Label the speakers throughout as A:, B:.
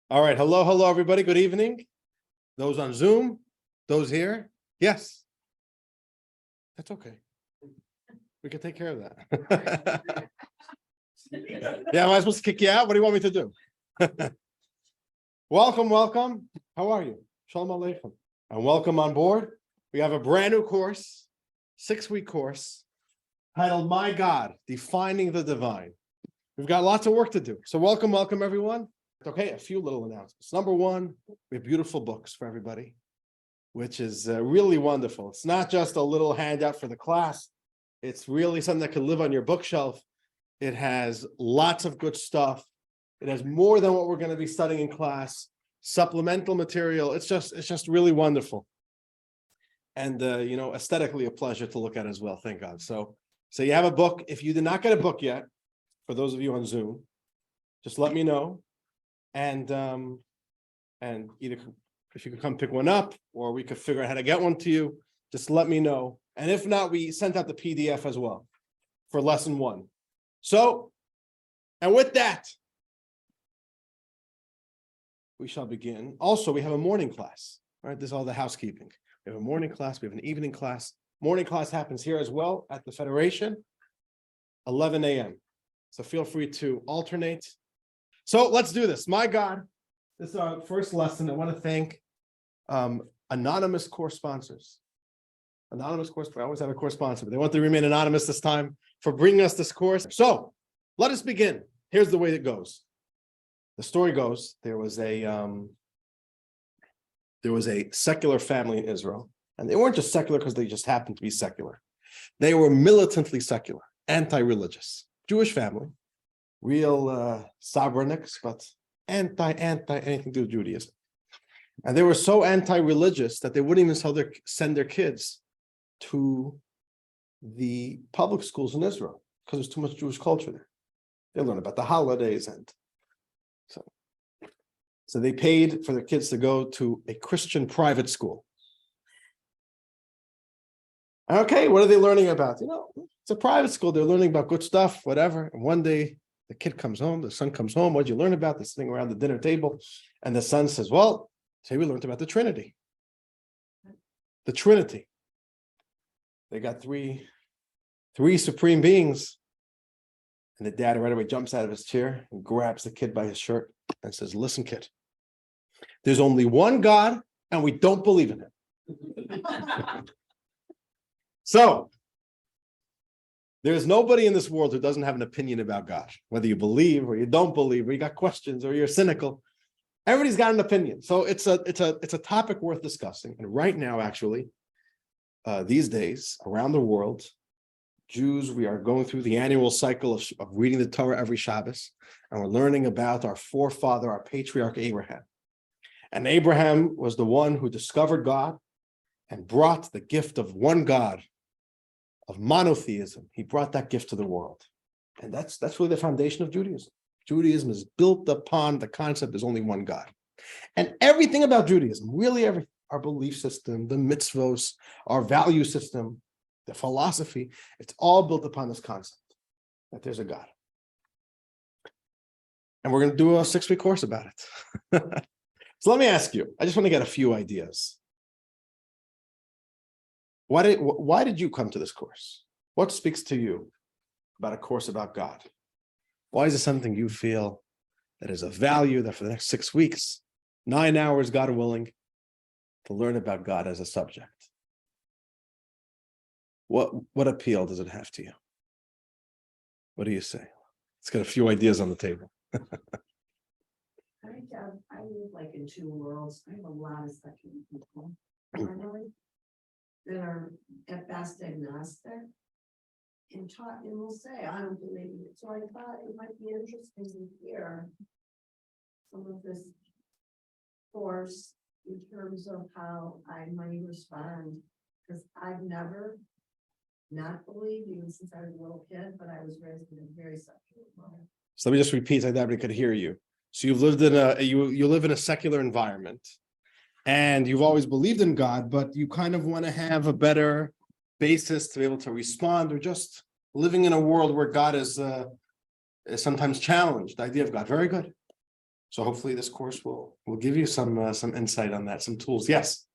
A: All right. Hello, everybody. Good evening. Those on Zoom, those here. Yes. That's okay. We can take care of that. Yeah, am I supposed to kick you out? What do you want me to do? Welcome. How are you? Shalom Aleichem. And welcome on board. We have a brand new course, 6-week course, titled My God, Defining the Divine. We've got lots of work to do. So welcome, everyone. Okay, a few little announcements. Number one, we have beautiful books for everybody, which is really wonderful. It's not just a little handout for the class. It's really something that can live on your bookshelf. It has lots of good stuff. It has more than what we're going to be studying in class, supplemental material. It's just really wonderful. And, aesthetically a pleasure to look at as well. Thank God. So you have a book. If you did not get a book yet, for those of you on Zoom, just let me know. And either if you could come pick one up or we could figure out how to get one to you, just let me know. And if not, we sent out the PDF as well for lesson 1. So, and with that, we shall begin. Also, we have a morning class, right? This is all the housekeeping. We have a morning class. We have an evening class. Morning class happens here as well at the Federation, 11 a.m. So feel free to alternate. So let's do this. My God, this is our first lesson. I want to thank anonymous course sponsors. Anonymous course, I always have a course sponsor, but they want to remain anonymous this time for bringing us this course. So let us begin. Here's the way it goes. The story goes, there was a secular family in Israel, and they weren't just secular because they just happened to be secular. They were militantly secular, anti-religious, Jewish family. Real sovereignics, but anti anything to do with Judaism. And they were so anti-religious that they wouldn't even send their kids to the public schools in Israel because there's too much Jewish culture there. They learn about the holidays, and so they paid for their kids to go to a Christian private school. Okay, what are they learning about? It's a private school. They're learning about good stuff, whatever. And one day, the kid comes home, the son comes home. What'd you learn about? They're sitting around the dinner table. And the son says, well, today we learned about the Trinity. The Trinity. They got three supreme beings. And the dad right away jumps out of his chair and grabs the kid by his shirt and says, listen, kid, there's only one God and we don't believe in him. So, there's nobody in this world who doesn't have an opinion about God, whether you believe or you don't believe, or you got questions or you're cynical. Everybody's got an opinion. So it's a topic worth discussing. And right now, actually, these days around the world, Jews, we are going through the annual cycle of reading the Torah every Shabbos, and we're learning about our forefather, our patriarch Abraham. And Abraham was the one who discovered God and brought the gift of one God, of monotheism. He brought that gift to the world. And that's really the foundation of Judaism. Judaism is built upon the concept there's only one God. And everything about Judaism, really everything, our belief system, the mitzvos, our value system, the philosophy, it's all built upon this concept that there's a God. And we're going to do a 6-week course about it. So let me ask you, I just want to get a few ideas. Why did you come to this course? What speaks to you about a course about God? Why is it something you feel that is of value that for the next 6 weeks, 9 hours, God willing, to learn about God as a subject? What appeal does it have to you? What do you say? Let's get a few ideas on the table.
B: I live like in 2 worlds. I have a lot of secular people that are at best agnostic and will say, I don't believe it. So I thought it might be interesting to hear some of this course in terms of how I might respond, because I've never not believed, even since I was a little kid, but I was raised in a very secular world.
A: So let me just repeat so that everybody could hear you. So you've lived in you live in a secular environment, and you've always believed in God, but you kind of want to have a better basis to be able to respond, or just living in a world where God is sometimes challenged, the idea of God. Very good. So hopefully this course will give you some insight on that, some tools. Yes.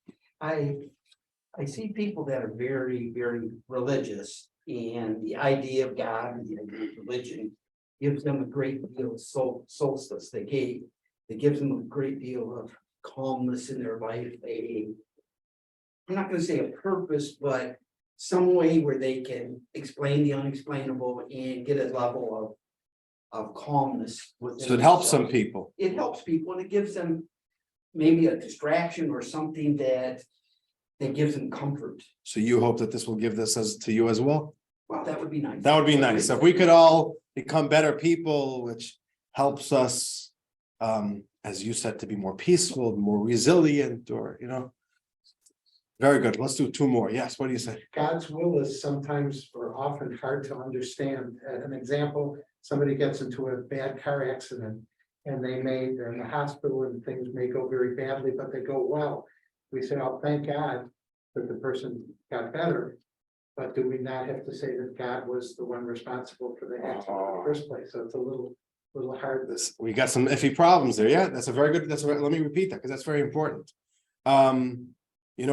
C: I see people that are very, very religious, and the idea of God and the idea of religion gives them a great deal of solstice. It gives them a great deal of calmness in their life. I'm not gonna say a purpose, but some way where they can explain the unexplainable and get a level of calmness within
A: So it helps some
C: themselves.
A: people.
C: It helps people, and it gives them maybe a distraction or something that gives them comfort.
A: So you hope that this will give this to you as well?
C: Well, that would be nice.
A: That would be nice. If we could all become better people, which helps us, as you said, to be more peaceful, more resilient, or, Very good. Let's do two more. Yes, what do you say?
D: God's will is sometimes or often hard to understand. An example, somebody gets into a bad car accident and they're in the hospital and things may go very badly, but they go well. We say, oh, thank God that the person got better. But do we not have to say that God was the one responsible for the accident in the first place? So it's a little hard.
A: We got some iffy problems there. Yeah, that's a very good, let me repeat that because that's very important.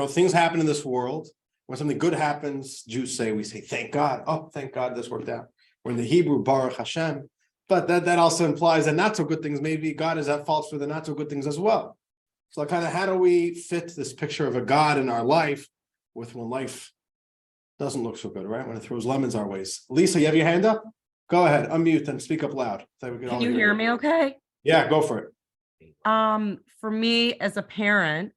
A: Things happen in this world. When something good happens, Jews say, we say, thank God. Oh, thank God this worked out. We're in the Hebrew, Baruch Hashem. But that also implies that not so good things, maybe God is at fault for the not so good things as well. So kind of how do we fit this picture of a God in our life with when life doesn't look so good, right? When it throws lemons our ways. Lisa, you have your hand up? Go ahead, unmute and speak up loud. So we
E: Can you hear me okay?
A: Yeah, go for it.
E: For me as a parent,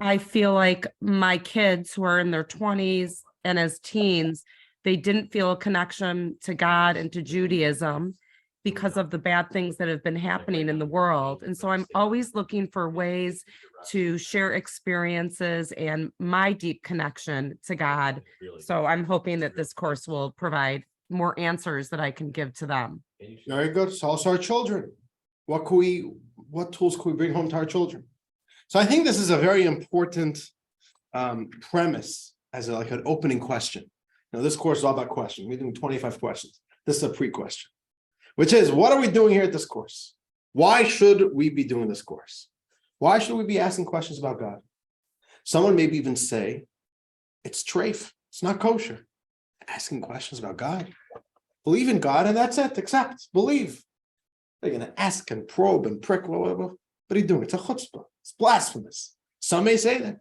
E: I feel like my kids who are in their 20s and as teens, they didn't feel a connection to God and to Judaism because of the bad things that have been happening in the world. And so I'm always looking for ways to share experiences and my deep connection to God. So I'm hoping that this course will provide more answers that I can give to them.
A: Very good. So also our children. What tools can we bring home to our children? So I think this is a very important premise as like an opening question. Now, this course is all about questions. We're doing 25 questions. This is a pre-question, which is, what are we doing here at this course? Why should we be doing this course? Why should we be asking questions about God? Someone maybe even say, it's treif, it's not kosher. Asking questions about God. Believe in God and that's it, accept, believe. They're going to ask and probe and prick, whatever. What are you doing? It's a chutzpah. It's blasphemous. Some may say that.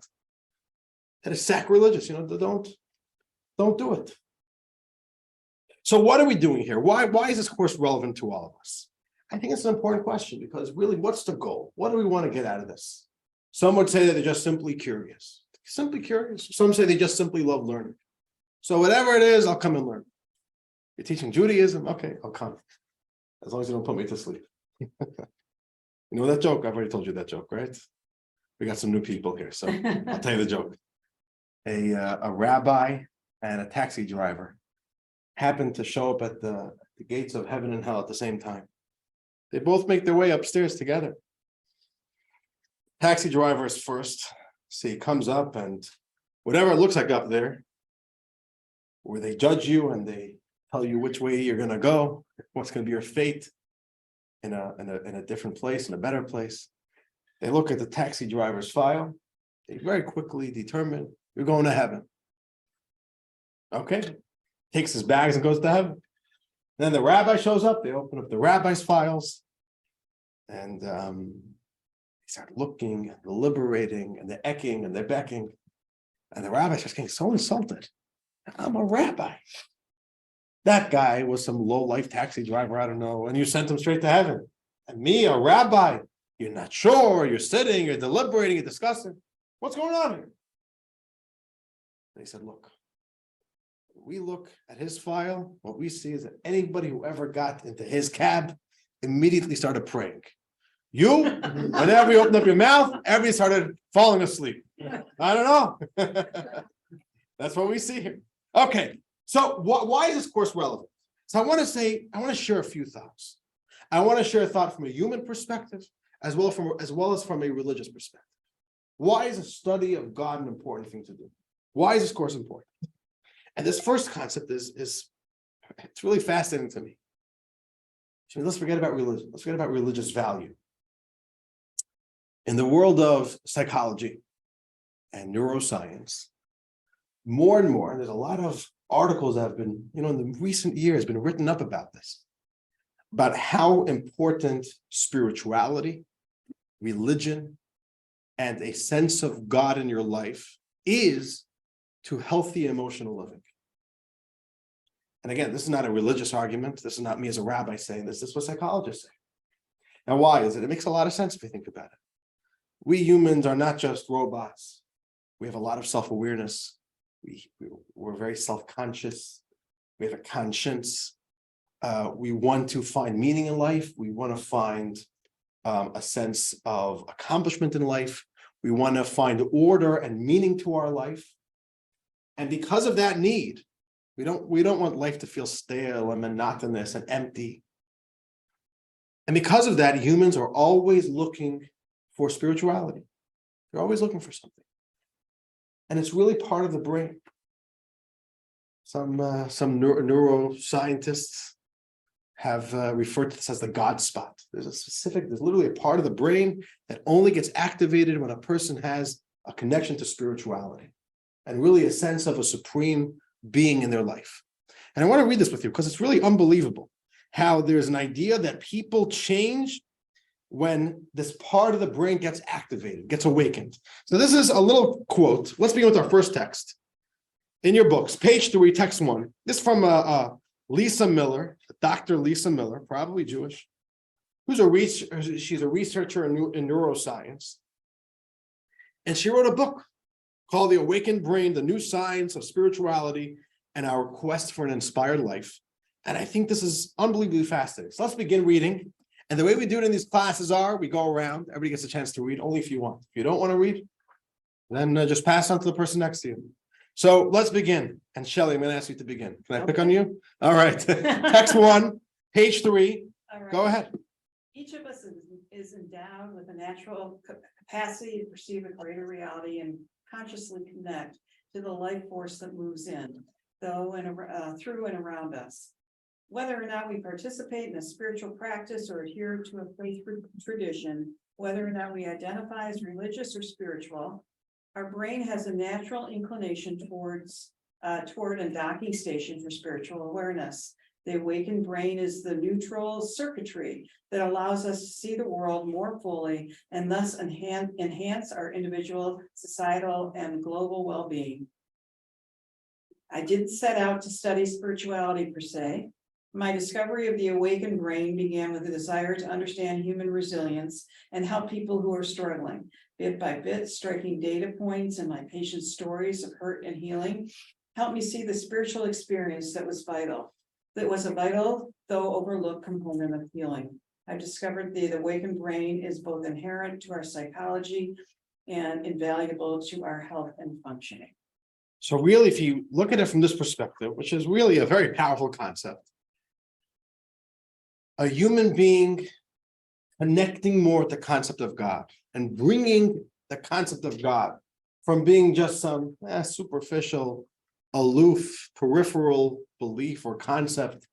A: That is sacrilegious. Don't do it. So what are we doing here? Why is this course relevant to all of us? I think it's an important question because really, what's the goal? What do we want to get out of this? Some would say that they're just simply curious. Simply curious. Some say they just simply love learning. So whatever it is, I'll come and learn. You're teaching Judaism? Okay, I'll come. As long as you don't put me to sleep. You know that joke? I've already told you that joke, right? We got some new people here, so I'll tell you the joke. A rabbi and a taxi driver happened to show up at the gates of heaven and hell at the same time. They both make their way upstairs together. Taxi driver is first. See, he comes up and whatever it looks like up there, where they judge you and they tell you which way you're going to go, what's going to be your fate in a different place, in a better place. They look at the taxi driver's file. They very quickly determine you're going to heaven. Okay. Takes his bags and goes to heaven. Then the rabbi shows up. They open up the rabbi's files and they start looking, and deliberating, and they're ecking and they're becking. And the rabbi starts getting so insulted. I'm a rabbi. That guy was some low-life taxi driver, I don't know, and you sent him straight to heaven. And me, a rabbi, you're not sure, you're sitting, you're deliberating, you're discussing. What's going on here? They said, look, when we look at his file, what we see is that anybody who ever got into his cab immediately started praying. You, whenever you opened up your mouth, everybody started falling asleep. I don't know. That's what we see here. Okay. So why is this course relevant? So I want to share a few thoughts. I want to share a thought from a human perspective, as well as from a religious perspective. Why is a study of God an important thing to do? Why is this course important? And this first concept is it's really fascinating to me. So let's forget about religion. Let's forget about religious value. In the world of psychology and neuroscience, more and more, there's a lot of articles that have been, in the recent years, been written up about this, about how important spirituality, religion, and a sense of God in your life is to healthy emotional living. And again, this is not a religious argument. This is not me as a rabbi saying this. This is what psychologists say. And why is it? It makes a lot of sense if you think about it. We humans are not just robots. We have a lot of self-awareness. We're very self-conscious. We have a conscience. We want to find meaning in life. We want to find a sense of accomplishment in life. We want to find order and meaning to our life. And because of that need, we don't want life to feel stale and monotonous and empty. And because of that, humans are always looking for spirituality. They're always looking for something. And it's really part of the brain. Some neuroscientists have referred to this as the God spot. There's literally a part of the brain that only gets activated when a person has a connection to spirituality and really a sense of a supreme being in their life. And I want to read this with you because it's really unbelievable how there's an idea that people change when this part of the brain gets activated, gets awakened. So this is a little quote. Let's begin with our first text. In your books, page 3, text 1. This is from Lisa Miller, Dr. Lisa Miller, probably Jewish, she's a researcher in neuroscience. And she wrote a book called The Awakened Brain, The New Science of Spirituality and Our Quest for an Inspired Life. And I think this is unbelievably fascinating. So let's begin reading. And the way we do it in these classes we go around, everybody gets a chance to read, only if you want. If you don't want to read, then just pass on to the person next to you. So let's begin. And Shelley, I'm going to ask you to begin. Can I pick on you? All right. Text 1, page 3.
F: All right.
A: Go ahead.
F: Each of us is endowed with a natural capacity to perceive a greater reality and consciously connect to the life force that moves in, through and around us. Whether or not we participate in a spiritual practice or adhere to a faith tradition, whether or not we identify as religious or spiritual, our brain has a natural inclination toward a docking station for spiritual awareness. The awakened brain is the neutral circuitry that allows us to see the world more fully and thus enhance our individual, societal, and global well-being. I didn't set out to study spirituality per se. My discovery of the awakened brain began with a desire to understand human resilience and help people who are struggling. Bit by bit, striking data points and my patients' stories of hurt and healing helped me see the spiritual experience that was vital. That was a vital, though overlooked, component of healing. I've discovered the awakened brain is both inherent to our psychology and invaluable to our health and functioning.
A: So really, if you look at it from this perspective, which is really a very powerful concept, a human being connecting more with the concept of God and bringing the concept of God from being just some superficial, aloof, peripheral belief or concept,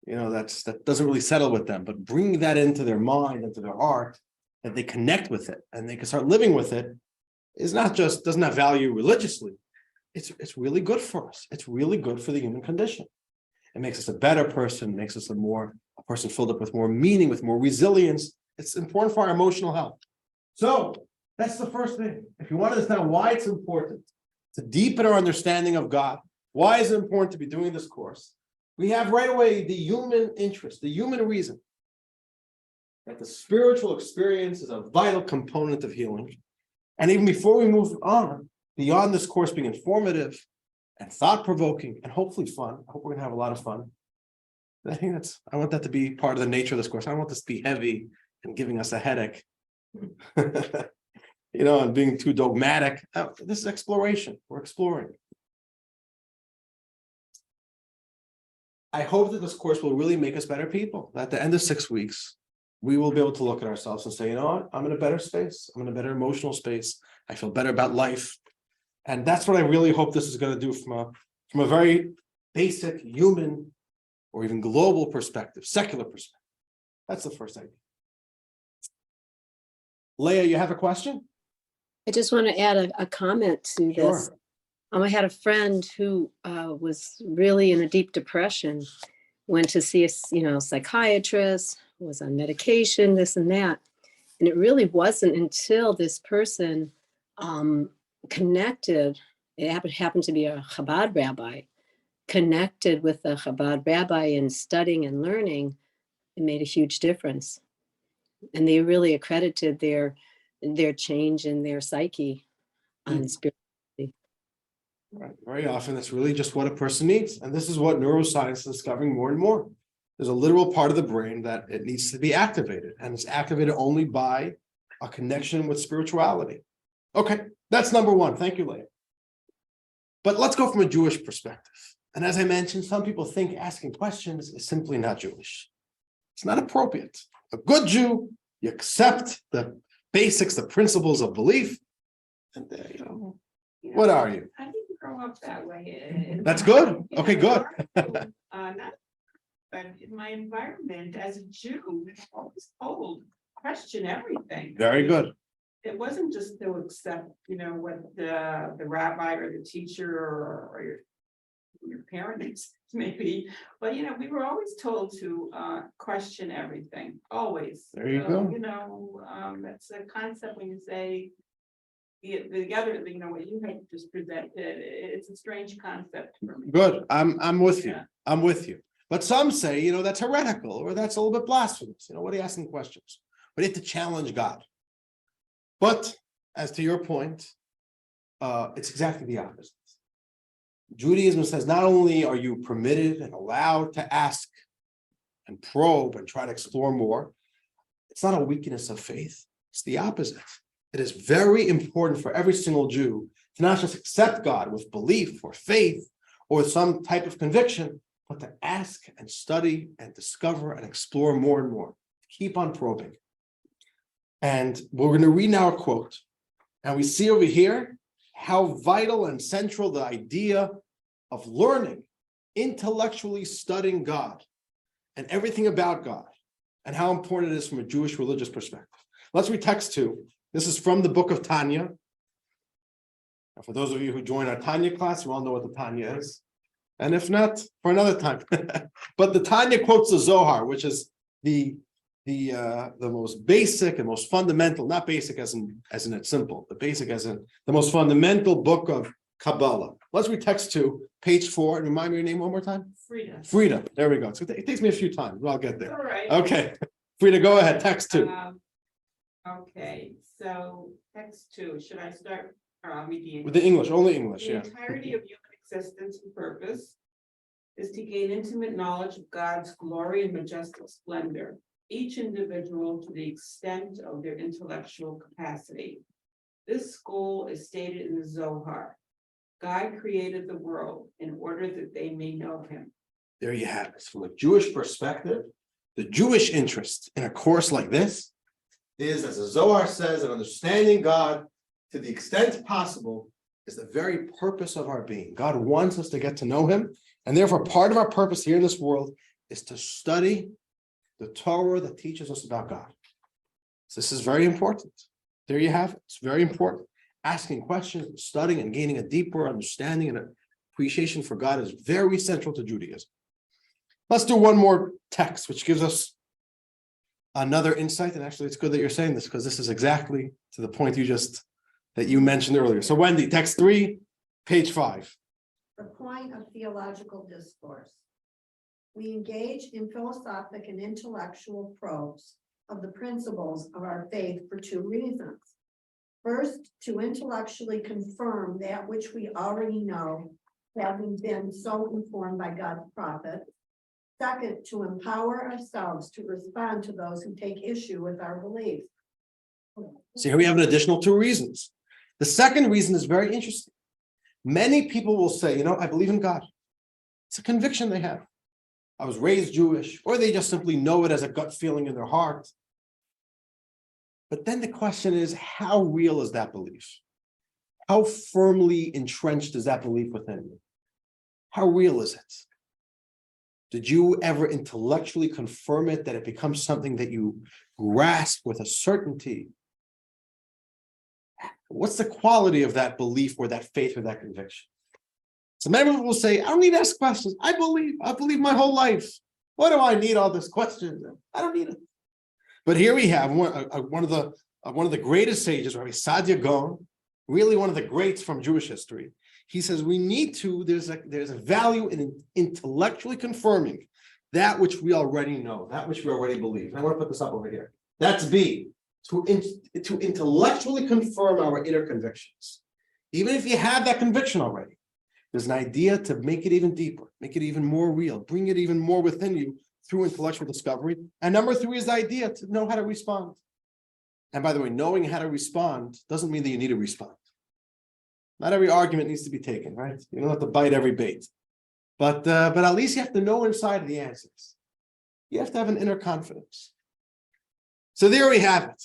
A: that doesn't really settle with them, but bringing that into their mind, into their heart, that they connect with it and they can start living with it, is not just, doesn't have value religiously. It's really good for us. It's really good for the human condition. It makes us a better person, makes us a person filled up with more meaning, with more resilience. It's important for our emotional health. So that's the first thing. If you want to understand why it's important to deepen our understanding of God, why is it important to be doing this course? We have right away the human interest, the human reason that the spiritual experience is a vital component of healing. And even before we move on, beyond this course being informative and thought-provoking and hopefully fun, I hope we're gonna have a lot of fun. I want that to be part of the nature of this course. I don't want this to be heavy and giving us a headache, and being too dogmatic. This is exploration. We're exploring. I hope that this course will really make us better people. At the end of 6 weeks, we will be able to look at ourselves and say, you know what, I'm in a better space. I'm in a better emotional space. I feel better about life. And that's what I really hope this is going to do from a very basic human or even global perspective, secular perspective. That's the first idea. Leah, you have a question?
G: I just want to add a comment to this.
A: Sure.
G: I had a friend who was really in a deep depression, went to see a psychiatrist, was on medication, this and that. And it really wasn't until this person connected, it happened to be a Chabad rabbi, connected with the Chabad rabbi and studying and learning, it made a huge difference. And they really accredited their change in their psyche on spirit.
A: Right. Very often, it's really just what a person needs. And this is what neuroscience is discovering more and more. There's a literal part of the brain that it needs to be activated, and it's activated only by a connection with spirituality. Okay, that's number one. Thank you, Leah. But let's go from a Jewish perspective. And as I mentioned, some people think asking questions is simply not Jewish. It's not appropriate. A good Jew, you accept the basics, the principles of belief, and what are you?
H: I didn't grow up that way.
A: That's good. Okay, good.
H: But in my environment as a Jew, I was always told, question everything.
A: Very good.
H: It wasn't just to accept, what the rabbi or the teacher or your parents maybe, but we were always told to question everything, always.
A: There you go.
H: That's a concept when you say the other, what you have just presented, it's a strange concept for me.
A: Good. I'm with you.
H: Yeah.
A: I'm with you. But some say, that's heretical, or that's a little bit blasphemous. What are you asking questions? But you have to challenge God. But as to your point, it's exactly the opposite. Judaism says not only are you permitted and allowed to ask and probe and try to explore more, it's not a weakness of faith. It's the opposite. It is very important for every single Jew to not just accept God with belief or faith or some type of conviction, but to ask and study and discover and explore more and more. Keep on probing. And we're going to read now a quote. And we see over here how vital and central the idea of learning, intellectually studying God and everything about God, and how important it is from a Jewish religious perspective. Let's read text 2. This is from the book of Tanya. And for those of you who join our Tanya class, you all know what the Tanya is. And if not, for another time. But the Tanya quotes the Zohar, which is the most basic and most fundamental, not basic as in it's simple, but basic as in the most fundamental book of Kabbalah. Let's read text 2, page 4, and remind me your name one more time. Frida. There we go. So it takes me a few times, but I'll get there.
H: All right.
A: Okay. Frida, go ahead. Text 2.
H: Okay, so text 2, should I start? Or I'll read the
A: With the English, only English,
H: The
A: yeah.
H: entirety of human existence and purpose is to gain intimate knowledge of God's glory and majestic splendor, each individual to the extent of their intellectual capacity. This goal is stated in the Zohar. God created the world in order that they may know him.
A: There you have it. From a Jewish perspective, the Jewish interest in a course like this is, as the Zohar says, an understanding God to the extent possible is the very purpose of our being. God wants us to get to know him, and therefore part of our purpose here in this world is to study the Torah that teaches us about God. So this is very important. There you have it. It's very important. Asking questions, studying, and gaining a deeper understanding and appreciation for God is very central to Judaism. Let's do one more text, which gives us another insight. And actually, it's good that you're saying this, because this is exactly to the point that you mentioned earlier. So Wendy, text 3, page 5.
B: The point of theological discourse. We engage in philosophic and intellectual probes of the principles of our faith for 2 reasons. First, to intellectually confirm that which we already know, having been so informed by God's prophet. Second, to empower ourselves to respond to those who take issue with our belief.
A: So here we have an additional 2 reasons. The second reason is very interesting. Many people will say, I believe in God. It's a conviction they have. I was raised Jewish, or they just simply know it as a gut feeling in their heart. But then the question is, how real is that belief? How firmly entrenched is that belief within you? How real is it? Did you ever intellectually confirm it, that it becomes something that you grasp with a certainty What's the quality of that belief or that faith or that conviction? So many people will say, I don't need to ask questions. I believe my whole life. What do I need all this questions? I don't need it. But here we have one of the greatest sages, Rabbi Sadia Gaon, really one of the greats from Jewish history. He says we need to, there's a value in intellectually confirming that which we already know, that which we already believe. And I want to put this up over here. That's B, to intellectually confirm our inner convictions. Even if you have that conviction already, there's an idea to make it even deeper, make it even more real, bring it even more within you through intellectual discovery. And number 3 is the idea to know how to respond. And by the way, knowing how to respond doesn't mean that you need to respond. Not every argument needs to be taken, right? You don't have to bite every bait. But at least you have to know inside the answers. You have to have an inner confidence. So there we have it.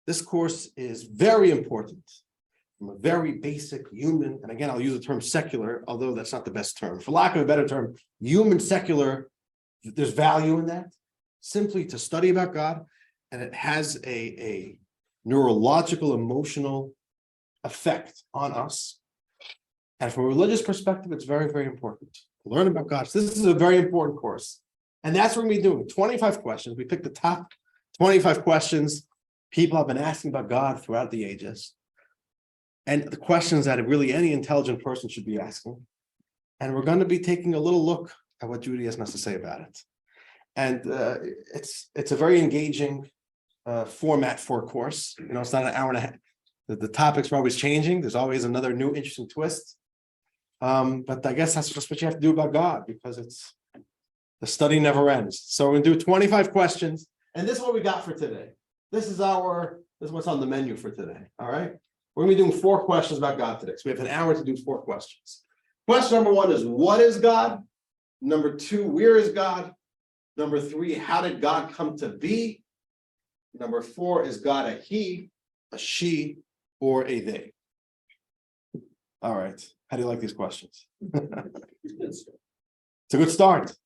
A: This course is very important. From a very basic human, and again, I'll use the term secular, although that's not the best term. For lack of a better term, human secular, there's value in that. Simply to study about God, and it has a neurological, emotional effect on us. And from a religious perspective, it's very, very important to learn about God. So this is a very important course. And that's what we're going to be doing. 25 questions. We picked the top 25 questions people have been asking about God throughout the ages. And the questions that really any intelligent person should be asking. And we're going to be taking a little look at what Judaism has to say about it. And it's a very engaging format for a course. You know, it's not an hour and a half. The topics are always changing. There's always another new interesting twist. But I guess that's just what you have to do about God, because the study never ends. So we're going to do 25 questions. And this is what we got for today. This is what's on the menu for today. All right. We're going to be doing 4 questions about God today. So we have an hour to do 4 questions. Question number 1 is, what is God? Number 2, where is God? Number 3, how did God come to be? Number 4, is God a he, a she, or a they? All right. How do you like these questions? It's a good start.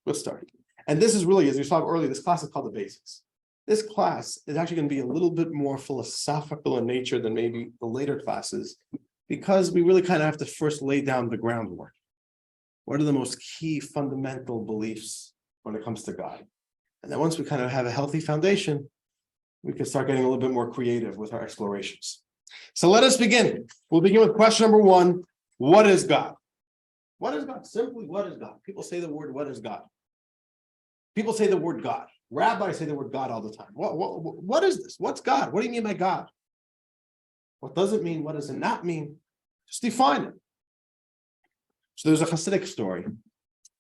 A: Good start. And this is really, as we saw earlier, this class is called the basics. This class is actually going to be a little bit more philosophical in nature than maybe the later classes, because we really kind of have to first lay down the groundwork. What are the most key fundamental beliefs when it comes to God? And then once we kind of have a healthy foundation, we can start getting a little bit more creative with our explorations. So let us begin. We'll begin with question number 1. What is God? What is God? Simply, what is God? People say the word, what is God? People say the word God. Rabbis say the word God all the time. What is this? What's God? What do you mean by God? What does it mean? What does it not mean? Just define it. So there's a Hasidic story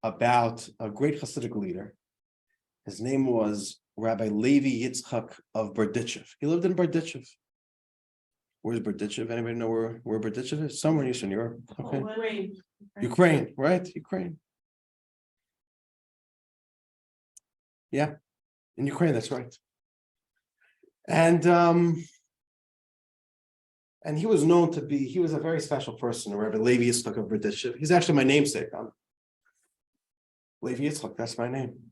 A: about a great Hasidic leader. His name was Rabbi Levi Yitzchak of Berdichev. He lived in Berdichev. Where's Berdichev? Anybody know where Berdichev is? Somewhere in Eastern Europe. Okay. Ukraine, right? Ukraine. Yeah. In Ukraine, that's right. And he was known to be, he was a very special person, Rabbi Levi Yitzchak of Berdichev. He's actually my namesake. I'm Levi Yitzchak, that's my name.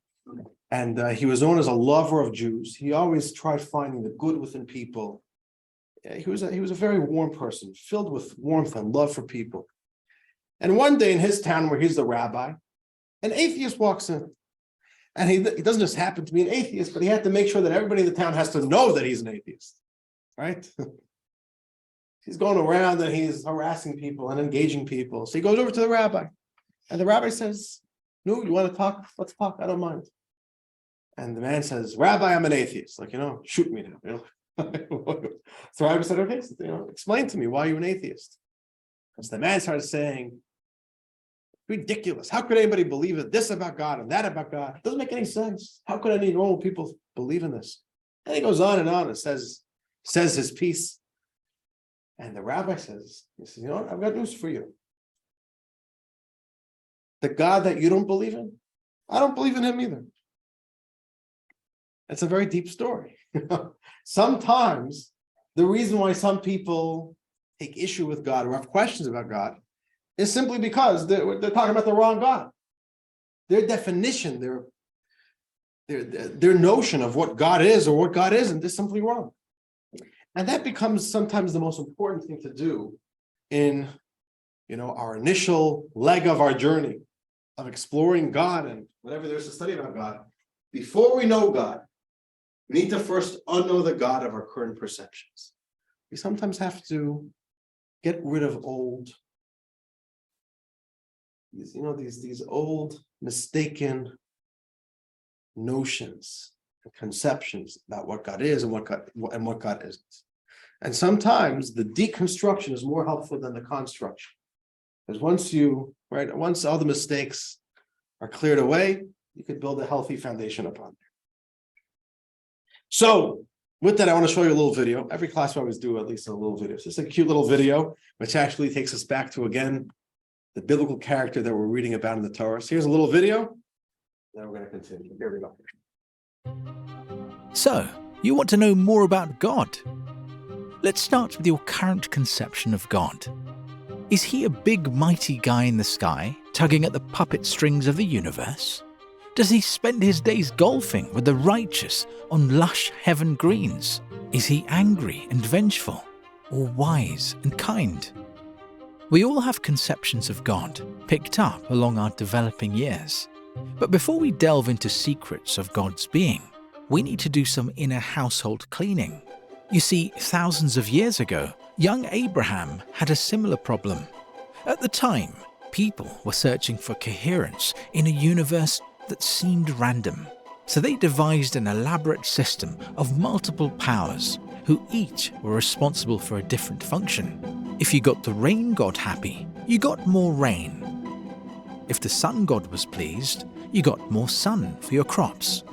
A: And he was known as a lover of Jews. He always tried finding the good within people. He was a very warm person, filled with warmth and love for people. And one day in his town, where he's the rabbi, an atheist walks in. And he doesn't just happen to be an atheist, but he had to make sure that everybody in the town has to know that he's an atheist, right? He's going around and he's harassing people and engaging people. So he goes over to the rabbi, and the rabbi says, "No, you want to talk? Let's talk. I don't mind." And the man says, "Rabbi, I'm an atheist. Like, shoot me now." So the rabbi said, "Okay, so, explain to me why you're an atheist." Because the man started saying, ridiculous. How could anybody believe it? This about God and that about God? It doesn't make any sense. How could any normal people believe in this? And he goes on and says his piece. And the rabbi says, I've got news for you. The God that you don't believe in, I don't believe in him either. It's a very deep story. Sometimes the reason why some people take issue with God or have questions about God is simply because they're talking about the wrong God. Their definition, their notion of what God is or what God isn't is simply wrong. And that becomes sometimes the most important thing to do in, our initial leg of our journey of exploring God and whatever there is to study about God. Before we know God, we need to first unknow the God of our current perceptions. We sometimes have to get rid of these old mistaken notions and conceptions about what God is and what God isn't. And sometimes the deconstruction is more helpful than the construction. Because once all the mistakes are cleared away, you could build a healthy foundation upon it. So with that, I want to show you a little video. Every class I always do at least a little video. It's just a cute little video, which actually takes us back to, again, the biblical character that we're reading about in the Torah. So here's a little video. Then we're going to continue. Here we go.
I: So, you want to know more about God? Let's start with your current conception of God. Is he a big, mighty guy in the sky, tugging at the puppet strings of the universe? Does he spend his days golfing with the righteous on lush heaven greens? Is he angry and vengeful, or wise and kind? We all have conceptions of God, picked up along our developing years. But before we delve into secrets of God's being, we need to do some inner household cleaning. You see, thousands of years ago, young Abraham had a similar problem. At the time, people were searching for coherence in a universe that seemed random. So they devised an elaborate system of multiple powers, who each were responsible for a different function. If you got the rain god happy, you got more rain. If the sun god was pleased, you got more sun for your crops.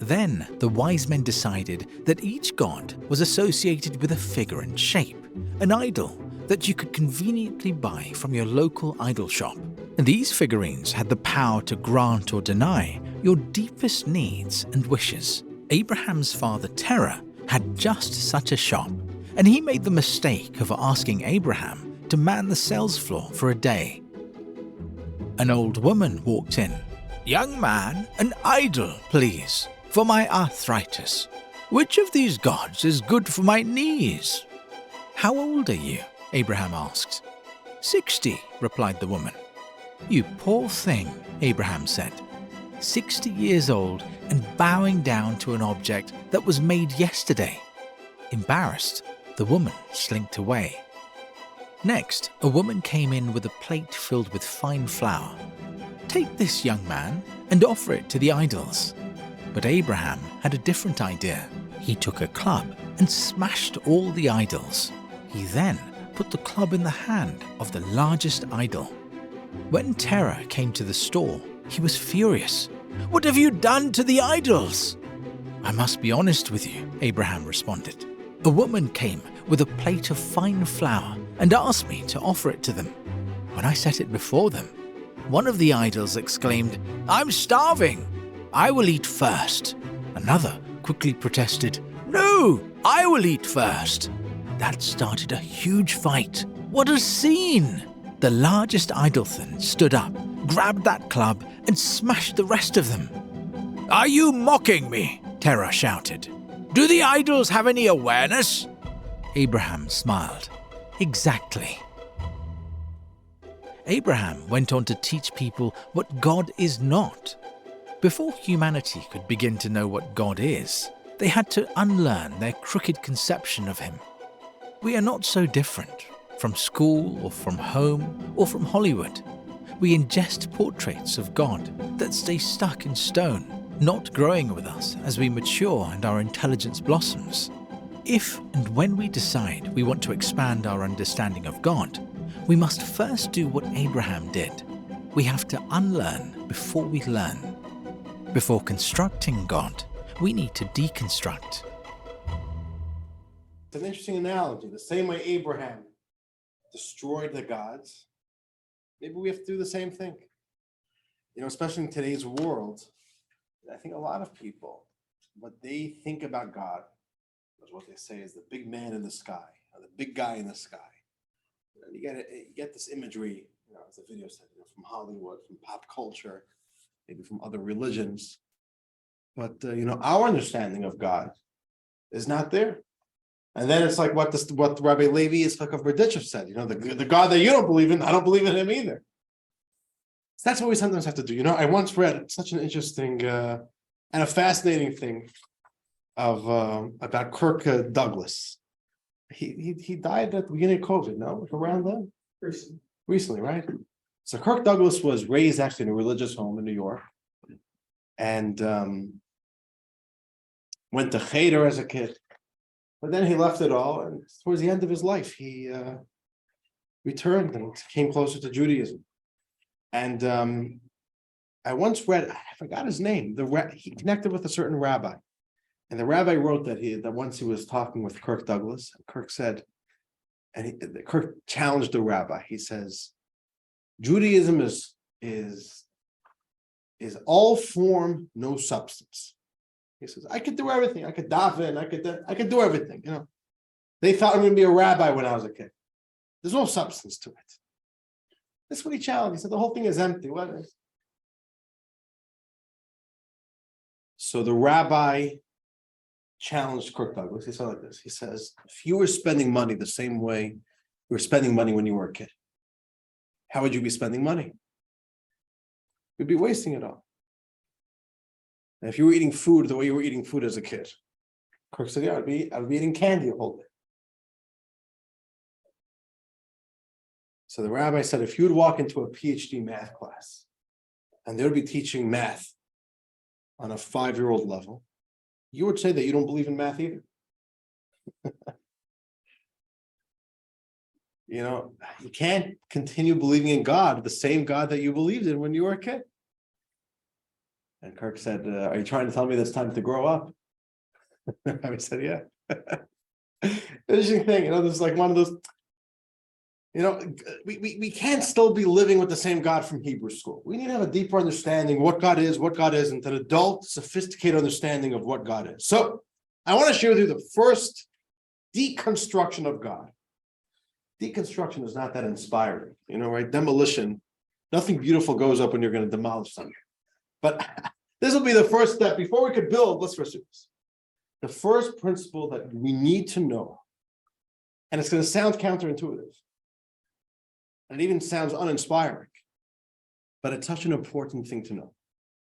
I: Then the wise men decided that each god was associated with a figure and shape, an idol that you could conveniently buy from your local idol shop. And these figurines had the power to grant or deny your deepest needs and wishes. Abraham's father Terah had just such a shop, and he made the mistake of asking Abraham to man the sales floor for a day. An old woman walked in. "Young man, an idol, please, for my arthritis. Which of these gods is good for my knees?" "How old are you?" Abraham asked. 60, replied the woman. "You poor thing," Abraham said. 60 years old and bowing down to an object that was made yesterday. Embarrassed, the woman slinked away. Next, a woman came in with a plate filled with fine flour. "Take this, young man, and offer it to the idols." But Abraham had a different idea. He took a club and smashed all the idols. He then put the club in the hand of the largest idol. When Terah came to the store, he was furious. "What have you done to the idols?" "I must be honest with you," Abraham responded. "A woman came with a plate of fine flour and asked me to offer it to them. When I set it before them, one of the idols exclaimed, 'I'm starving. I will eat first.' Another quickly protested, 'No, I will eat first.' That started a huge fight. What a scene! The largest idol then stood up, grabbed that club, and smashed the rest of them. "Are you mocking me?" Terah shouted. "Do the idols have any awareness?" Abraham smiled. "Exactly." Abraham went on to teach people what God is not. Before humanity could begin to know what God is, they had to unlearn their crooked conception of him. We are not so different from school or from home or from Hollywood. We ingest portraits of God that stay stuck in stone, not growing with us as we mature and our intelligence blossoms. If and when we decide we want to expand our understanding of God, we must first do what Abraham did. We have to unlearn before we learn. Before constructing God, we need to deconstruct.
A: It's an interesting analogy. The same way Abraham destroyed the gods, maybe we have to do the same thing. Especially in today's world, I think a lot of people, what they think about God is what they say is the big man in the sky, or the big guy in the sky. You get this imagery, as the video said, from Hollywood, from pop culture, maybe from other religions. But our understanding of God is not there. And then it's like what Rabbi Levi Yitzchak of Berdichev said, the God that you don't believe in, I don't believe in him either. So that's what we sometimes have to do. I once read such an interesting and a fascinating thing about Kirk Douglas. He died at the beginning of COVID, no? Around then? Recently, right? So Kirk Douglas was raised actually in a religious home in New York. And went to Cheder as a kid. But then he left it all, and towards the end of his life, he returned and came closer to Judaism. And I once read, I forgot his name, he connected with a certain rabbi. And the rabbi wrote that once he was talking with Kirk Douglas, and Kirk said, Kirk challenged the rabbi. He says, Judaism is all form, no substance. He says, I could do everything. I could daven, I could do everything. They thought I'm going to be a rabbi when I was a kid. There's no substance to it. That's what he challenged. He said the whole thing is empty. What is? So the rabbi challenged Kirk Douglas. He said like this. He says, if you were spending money the same way you were spending money when you were a kid, how would you be spending money? You'd be wasting it all. And if you were eating food the way you were eating food as a kid, Kirk said, yeah, I'd be eating candy a whole day. So the rabbi said, if you would walk into a PhD math class and they would be teaching math on a 5-year-old level, you would say that you don't believe in math either. You can't continue believing in God, the same God that you believed in when you were a kid. And Kirk said, are you trying to tell me it's time to grow up? I said, yeah. Interesting thing, there's like one of those, we can't still be living with the same God from Hebrew school. We need to have a deeper understanding what God isn't, an adult, sophisticated understanding of what God is. So I want to share with you the first deconstruction of God. Deconstruction is not that inspiring, right? Demolition, nothing beautiful goes up when you're going to demolish something. But this will be the first step. Before we could build, let's first do this. The first principle that we need to know, and it's going to sound counterintuitive, and it even sounds uninspiring, but it's such an important thing to know.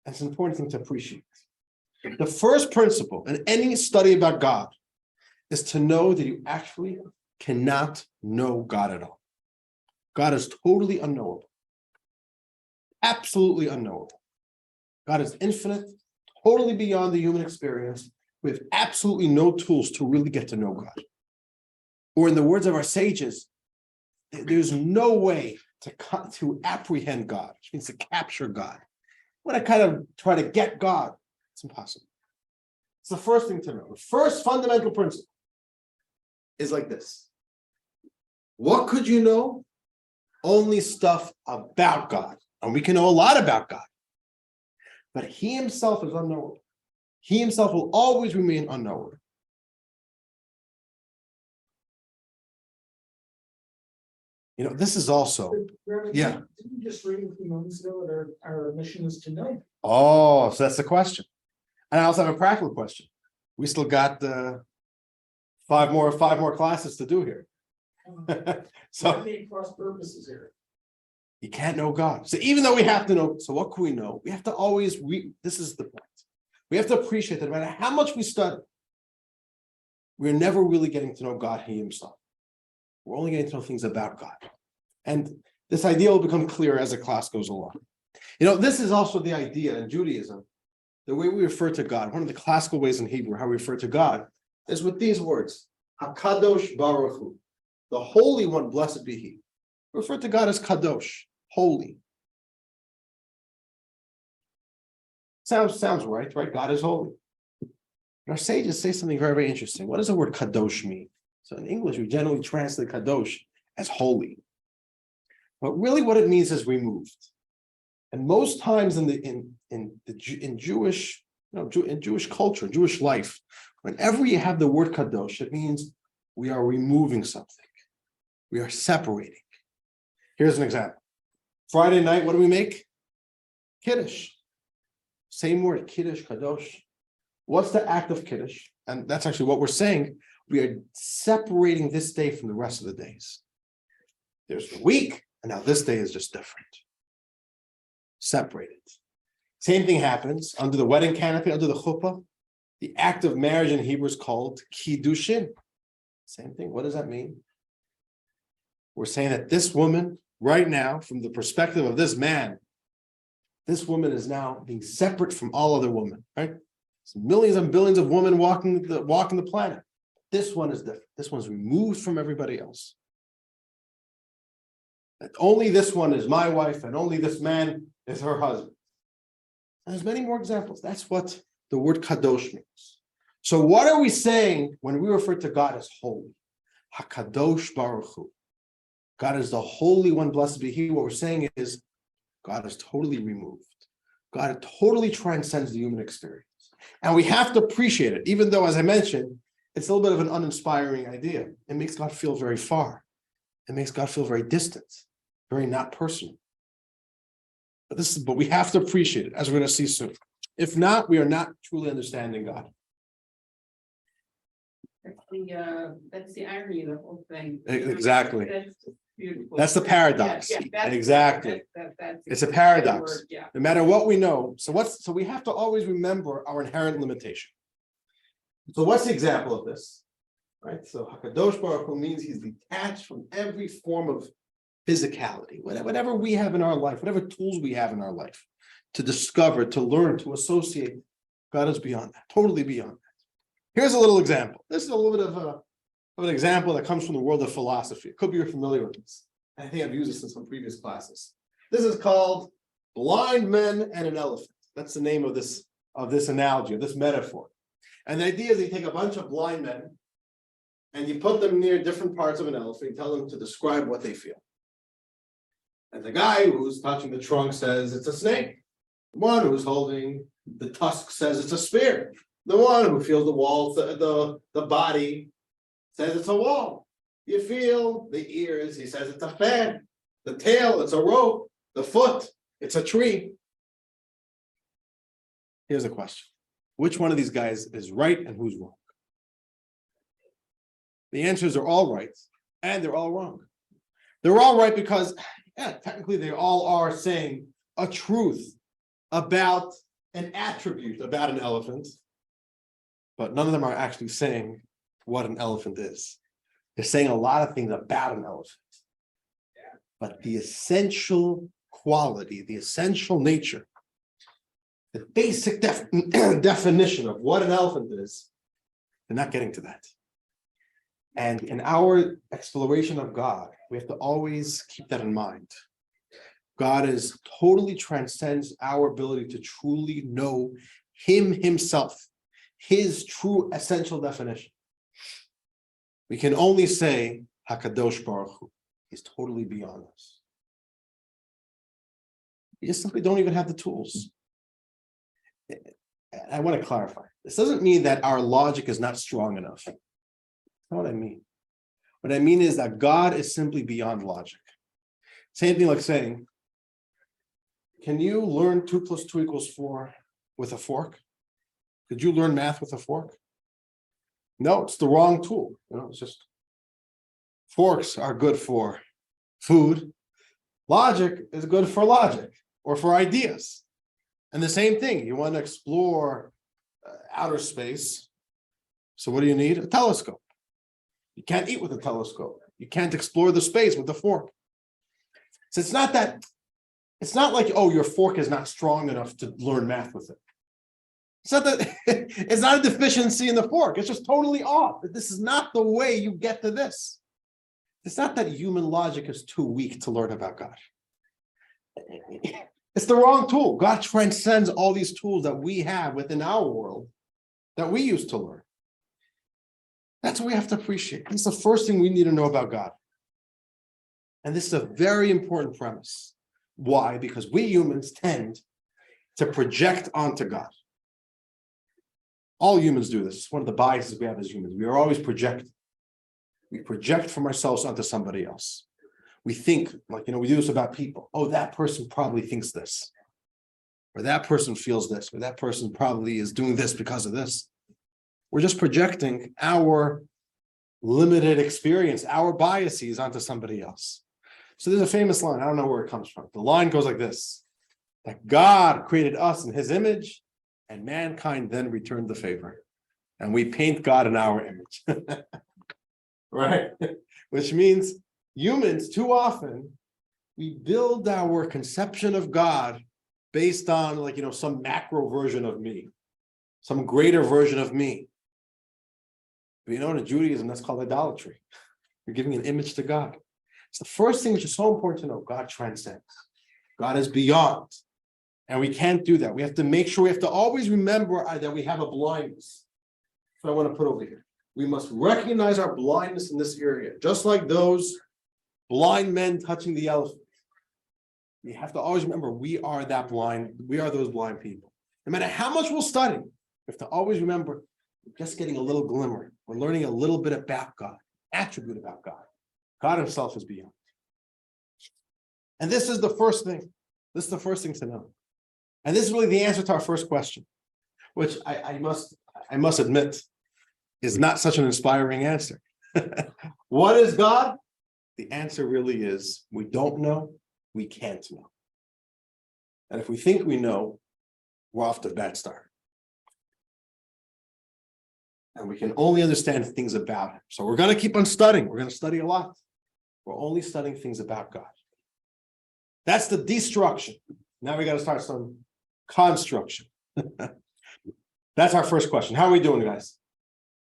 A: And it's an important thing to appreciate. The first principle in any study about God is to know that you actually cannot know God at all. God is totally unknowable. Absolutely unknowable. God is infinite, totally beyond the human experience. We have absolutely no tools to really get to know God. Or in the words of our sages, there's no way to apprehend God, which means to capture God. When I kind of try to get God, it's impossible. It's the first thing to know. The first fundamental principle is like this. What could you know? Only stuff about God. And we can know a lot about God. But he himself is unknowable. He himself will always remain unknowable. This is also, yeah.
J: Didn't you just read a few moments ago that our mission is to know?
A: Oh, so that's the question. And I also have a practical question. We still got five more classes to do here. So
J: Cross purposes here.
A: You can't know God. So even though we have to know, so what can we know? We have to always this is the point. We have to appreciate that no matter how much we study, we're never really getting to know God, he himself. We're only getting to know things about God. And this idea will become clear as the class goes along. This is also the idea in Judaism. The way we refer to God, one of the classical ways in Hebrew, how we refer to God, is with these words, HaKadosh Baruch Hu, the Holy One, blessed be He. We refer to God as Kadosh, holy. Sounds right? God is holy. Our sages say something very, very interesting. What does the word Kadosh mean? So in English, we generally translate Kadosh as holy. But really what it means is removed. And most times in Jewish, in Jewish culture, Jewish life, whenever you have the word Kadosh, it means we are removing something. We are separating. Here's an example. Friday night, what do we make? Kiddush. Same word, Kiddush, Kadosh. What's the act of Kiddush? And that's actually what we're saying. We are separating this day from the rest of the days. There's the week, and now this day is just different. Separated. Same thing happens under the wedding canopy, under the chuppah. The act of marriage in Hebrew is called kiddushin. Same thing. What does that mean? We're saying that this woman, right now, from the perspective of this man, this woman is now being separate from all other women, right? There's millions and billions of women walking the planet. This one is different. This one's removed from everybody else. That only this one is my wife, and only this man is her husband. And there's many more examples. That's what the word kadosh means. So what are we saying when we refer to God as holy? HaKadosh Baruch Hu. God is the Holy One, blessed be He. What we're saying is God is totally removed. God totally transcends the human experience. And we have to appreciate it, even though, as I mentioned, it's a little bit of an uninspiring idea. It makes God feel very far. It makes God feel very distant, very not personal. But we have to appreciate it, as we're going to see soon. If not, we are not truly understanding God.
H: That's the irony of the whole thing.
A: Exactly.
H: That's beautiful.
A: That's the paradox. Exactly. It's a paradox.
H: Word, yeah.
A: No matter what we know. So we have to always remember our inherent limitation. So what's the example of this? Right. So HaKadosh Baruch Hu means he's detached from every form of physicality, whatever we have in our life, whatever tools we have in our life to discover, to learn, to associate. God is beyond that, totally beyond that. Here's a little example. This is a little bit of an example that comes from the world of philosophy. It could be you're familiar with this. I think I've used this in some previous classes. This is called Blind Men and an Elephant. That's the name of this analogy, of this metaphor. And the idea is you take a bunch of blind men and you put them near different parts of an elephant, you tell them to describe what they feel. And the guy who's touching the trunk says it's a snake. The one who's holding the tusk says it's a spear. The one who feels the walls, the body says it's a wall. You feel the ears, he says it's a fan. The tail, it's a rope. The foot, it's a tree. Here's a question. Which one of these guys is right and who's wrong? The answers are all right and they're all wrong. They're all right because, yeah, technically they all are saying a truth about an attribute about an elephant, but none of them are actually saying what an elephant is. They're saying a lot of things about an elephant. But the essential quality, the essential nature, the basic definition of what an elephant is, they're not getting to that. And in our exploration of God, we have to always keep that in mind. God is totally transcends our ability to truly know Him Himself, His true essential definition. We can only say HaKadosh Baruch Hu. He's totally beyond us. We just simply don't even have the tools. I want to clarify. This doesn't mean that our logic is not strong enough. That's not what I mean. What I mean is that God is simply beyond logic. Same thing like saying, can you learn 2 + 2 = 4 with a fork? Could you learn math with a fork? No, it's the wrong tool. It's just forks are good for food. Logic is good for logic or for ideas. And the same thing, you want to explore outer space. So what do you need? A telescope. You can't eat with a telescope. You can't explore the space with a fork. So it's not like, oh, your fork is not strong enough to learn math with it. It's not that it's not a deficiency in the fork. It's just totally off. This is not the way you get to this. It's not that human logic is too weak to learn about God. It's the wrong tool. God transcends all these tools that we have within our world that we used to learn. That's what we have to appreciate. It's the first thing we need to know about God. And this is a very important premise. Why? Because we humans tend to project onto God. All humans do this. It's one of the biases we have as humans. We are always projecting. We project from ourselves onto somebody else. We think, we do this about people. Oh, that person probably thinks this. Or that person feels this. Or that person probably is doing this because of this. We're just projecting our limited experience, our biases onto somebody else. So there's a famous line, I don't know where it comes from. The line goes like this: that God created us in his image, and mankind then returned the favor. And we paint God in our image. Right? Which means humans, too often, we build our conception of God based on, like, some macro version of me, some greater version of me. But in Judaism, that's called idolatry. You're giving an image to God. It's the first thing which is so important to know. God transcends. God is beyond. And we can't do that. We have to make sure, we have to always remember that we have a blindness. So I want to put over here. We must recognize our blindness in this area, just like those blind men touching the elephant. We have to always remember we are that blind. We are those blind people. No matter how much we'll study, we have to always remember we're just getting a little glimmer. We're learning a little bit about God, attribute about God. God himself is beyond. And this is the first thing. This is the first thing to know. And this is really the answer to our first question, which I must admit is not such an inspiring answer. What is God? The answer really is we don't know, we can't know. And if we think we know, we're off to a bad start. And we can only understand things about him. So we're going to keep on studying. We're going to study a lot. We're only studying things about God. That's the destruction. Now we got to start some construction. That's our first question. How are we doing, guys?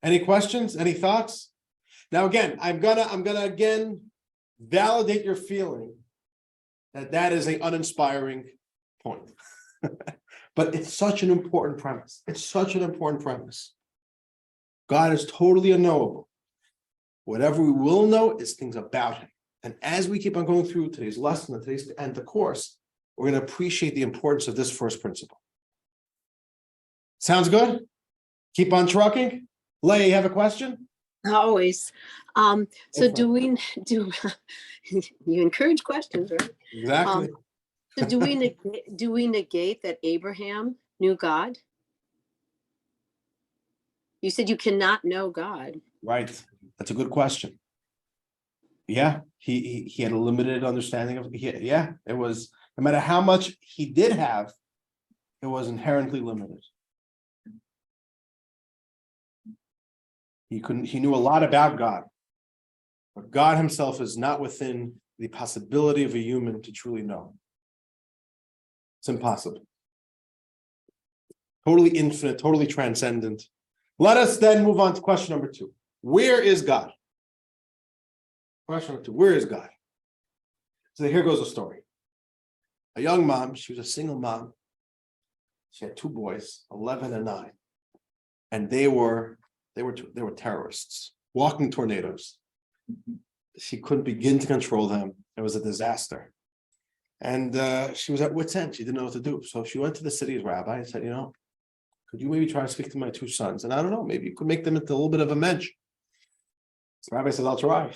A: Any questions? Any thoughts? Now, again, I'm gonna again validate your feeling that is an uninspiring point. But it's such an important premise. It's such an important premise. God is totally unknowable. Whatever we will know is things about him. And as we keep on going through today's lesson and the course, we're going to appreciate the importance of this first principle. Sounds good? Keep on trucking. Leah, you have a question?
G: Always. So
A: Okay.
G: do you encourage questions, right?
A: Exactly.
G: So do we negate that Abraham knew God? You said you cannot know God.
A: Right. That's a good question. Yeah, he had a limited understanding of, it was, no matter how much he did have, it was inherently limited. He knew a lot about God, but God himself is not within the possibility of a human to truly know. It's impossible. Totally infinite, totally transcendent. Let us then move on to question number 2. Where is God? Question number 2, where is God? So here goes the story. A young mom, she was a single mom. She had 2 boys, 11 and 9. And they were terrorists, walking tornadoes. She couldn't begin to control them. It was a disaster. And she was at wit's end. She didn't know what to do. So she went to the city's rabbi and said, could you maybe try to speak to my 2 sons? And I don't know, maybe you could make them into a little bit of a mensch. So the rabbi says, I'll try.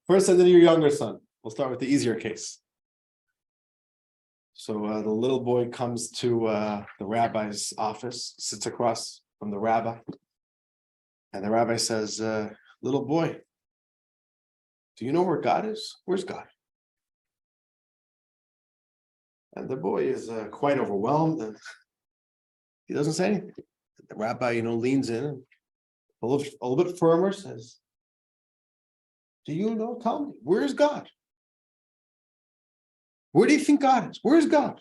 A: First, send in your younger son. We'll start with the easier case. So the little boy comes to the rabbi's office, sits across from the rabbi. And the rabbi says, little boy, do you know where God is? Where's God? And the boy is quite overwhelmed, and he doesn't say anything. The rabbi, leans in and a little bit firmer says, do you know? Tell me, where is God? Where do you think God is? Where is God?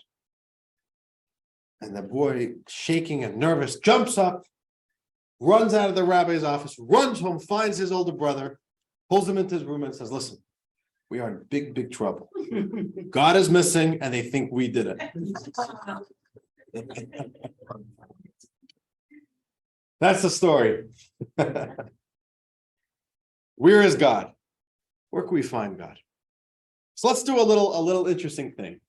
A: And the boy, shaking and nervous, jumps up, runs out of the rabbi's office, runs home, finds his older brother, pulls him into his room and says, listen, we are in big, big trouble. God is missing and they think we did it. That's the story. Where is God? Where can we find God? So let's do a little interesting thing.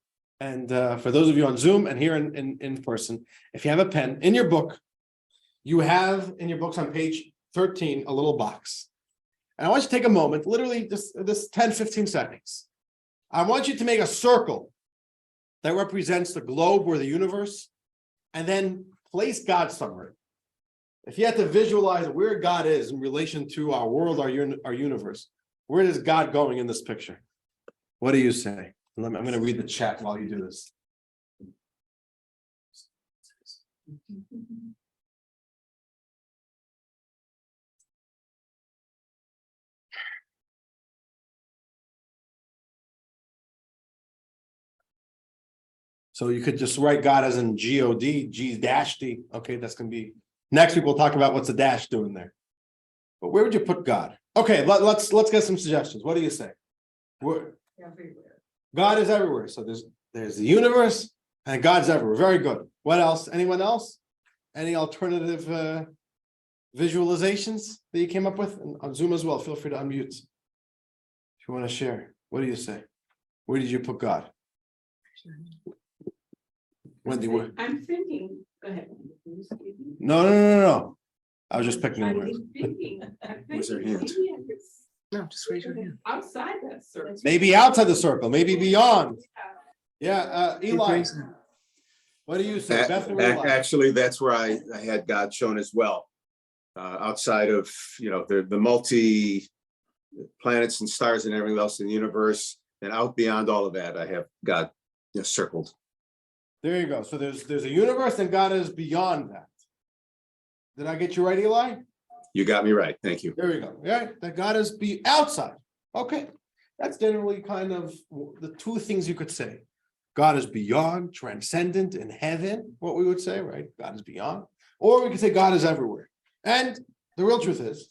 A: And for those of you on Zoom and here in person, if you have a pen in your book, you have in your books on page 13 a little box. And I want you to take a moment, literally this 10, 15 seconds. I want you to make a circle that represents the globe or the universe, and then place God somewhere. If you had to visualize where God is in relation to our world, our universe, where is God going in this picture? What do you say? I'm going to read the chat while you do this. So you could just write God as in G-O-D, G-D. Okay, that's going to be, next week we'll talk about what's the dash doing there. But where would you put God? Okay, let's get some suggestions. What do you say?
B: Everywhere.
A: God is everywhere. So there's the universe and God's everywhere. Very good. What else? Anyone else? Any alternative visualizations that you came up with? And on Zoom as well, feel free to unmute if you want to share. What do you say? Where did you put God? Wendy, where?
H: I'm thinking, go ahead.
A: No. I was just picking
H: I'm
A: on
H: thinking,
A: Where's her hand?
H: maybe I could
J: No, just raise your hand.
H: outside that circle.
A: Maybe outside the circle, maybe beyond. Yeah,
J: Keep
A: Eli,
J: raising it.
A: what do you say? Beth or Eli?
K: Actually, that's where I had God shown as well. Outside of, the multi planets and stars and everything else in the universe, and out beyond all of that, I have God circled.
A: There you go. So there's a universe and God is beyond that. Did I get you right, Eli?
K: You got me right. Thank you.
A: There we go. Yeah, that God is outside. Okay. That's generally kind of the two things you could say. God is beyond, transcendent, in heaven, what we would say, right? God is beyond. Or we could say God is everywhere. And the real truth is,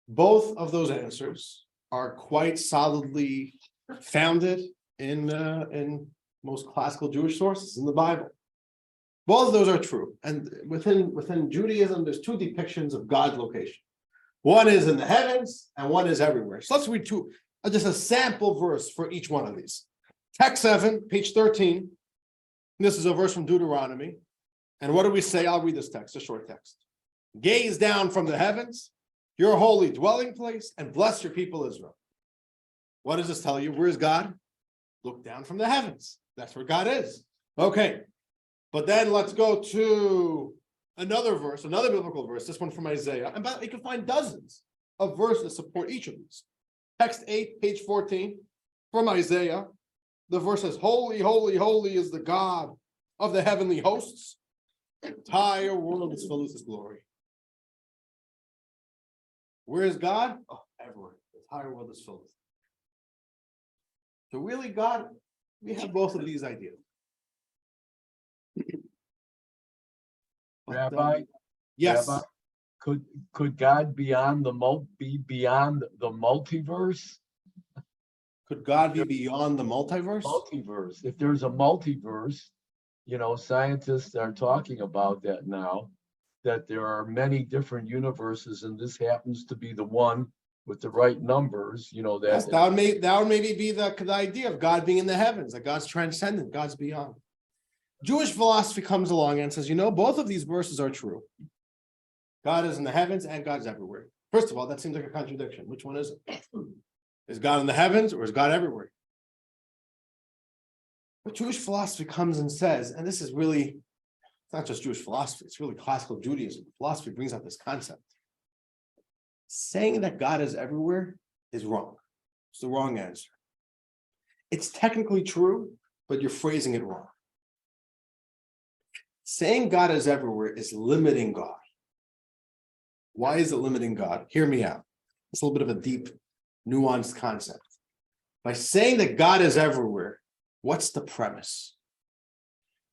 A: both of those answers are quite solidly founded in most classical Jewish sources in the Bible. Both of those are true. And within Judaism, there's two depictions of God's location. One is in the heavens and one is everywhere. So let's read just a sample verse for each one of these. Text 7, page 13. This is a verse from Deuteronomy. And what do we say? I'll read this text, a short text. Gaze down from the heavens, your holy dwelling place, and bless your people Israel. What does this tell you? Where is God? Look down from the heavens. That's where God is. Okay. But then let's go to another verse, another biblical verse, this one from Isaiah. And you can find dozens of verses that support each of these. Text 8, page 14, from Isaiah. The verse says, holy, holy, holy is the God of the heavenly hosts. The entire world is filled with his glory. Where is God? Oh, everywhere. The entire world is filled with him. So really, God, we have both of these ideas.
L: Rabbi,
A: Yes.
L: Rabbi, could God be beyond the multiverse?
A: Could God be beyond the multiverse?
L: Multiverse. If there's a multiverse, scientists are talking about that now, that there are many different universes, and this happens to be the one with the right numbers,
A: Yes, that would maybe be the idea of God being in the heavens, that God's transcendent, God's beyond. Jewish philosophy comes along and says, both of these verses are true. God is in the heavens and God's everywhere. First of all, that seems like a contradiction. Which one is it? Is God in the heavens or is God everywhere? But Jewish philosophy comes and says, and this is really, it's not just Jewish philosophy, it's really classical Judaism. Philosophy brings out this concept. Saying that God is everywhere is wrong. It's the wrong answer. It's technically true, but you're phrasing it wrong. Saying God is everywhere is limiting God. Why is it limiting God? Hear me out. It's a little bit of a deep, nuanced concept. By saying that God is everywhere, what's the premise?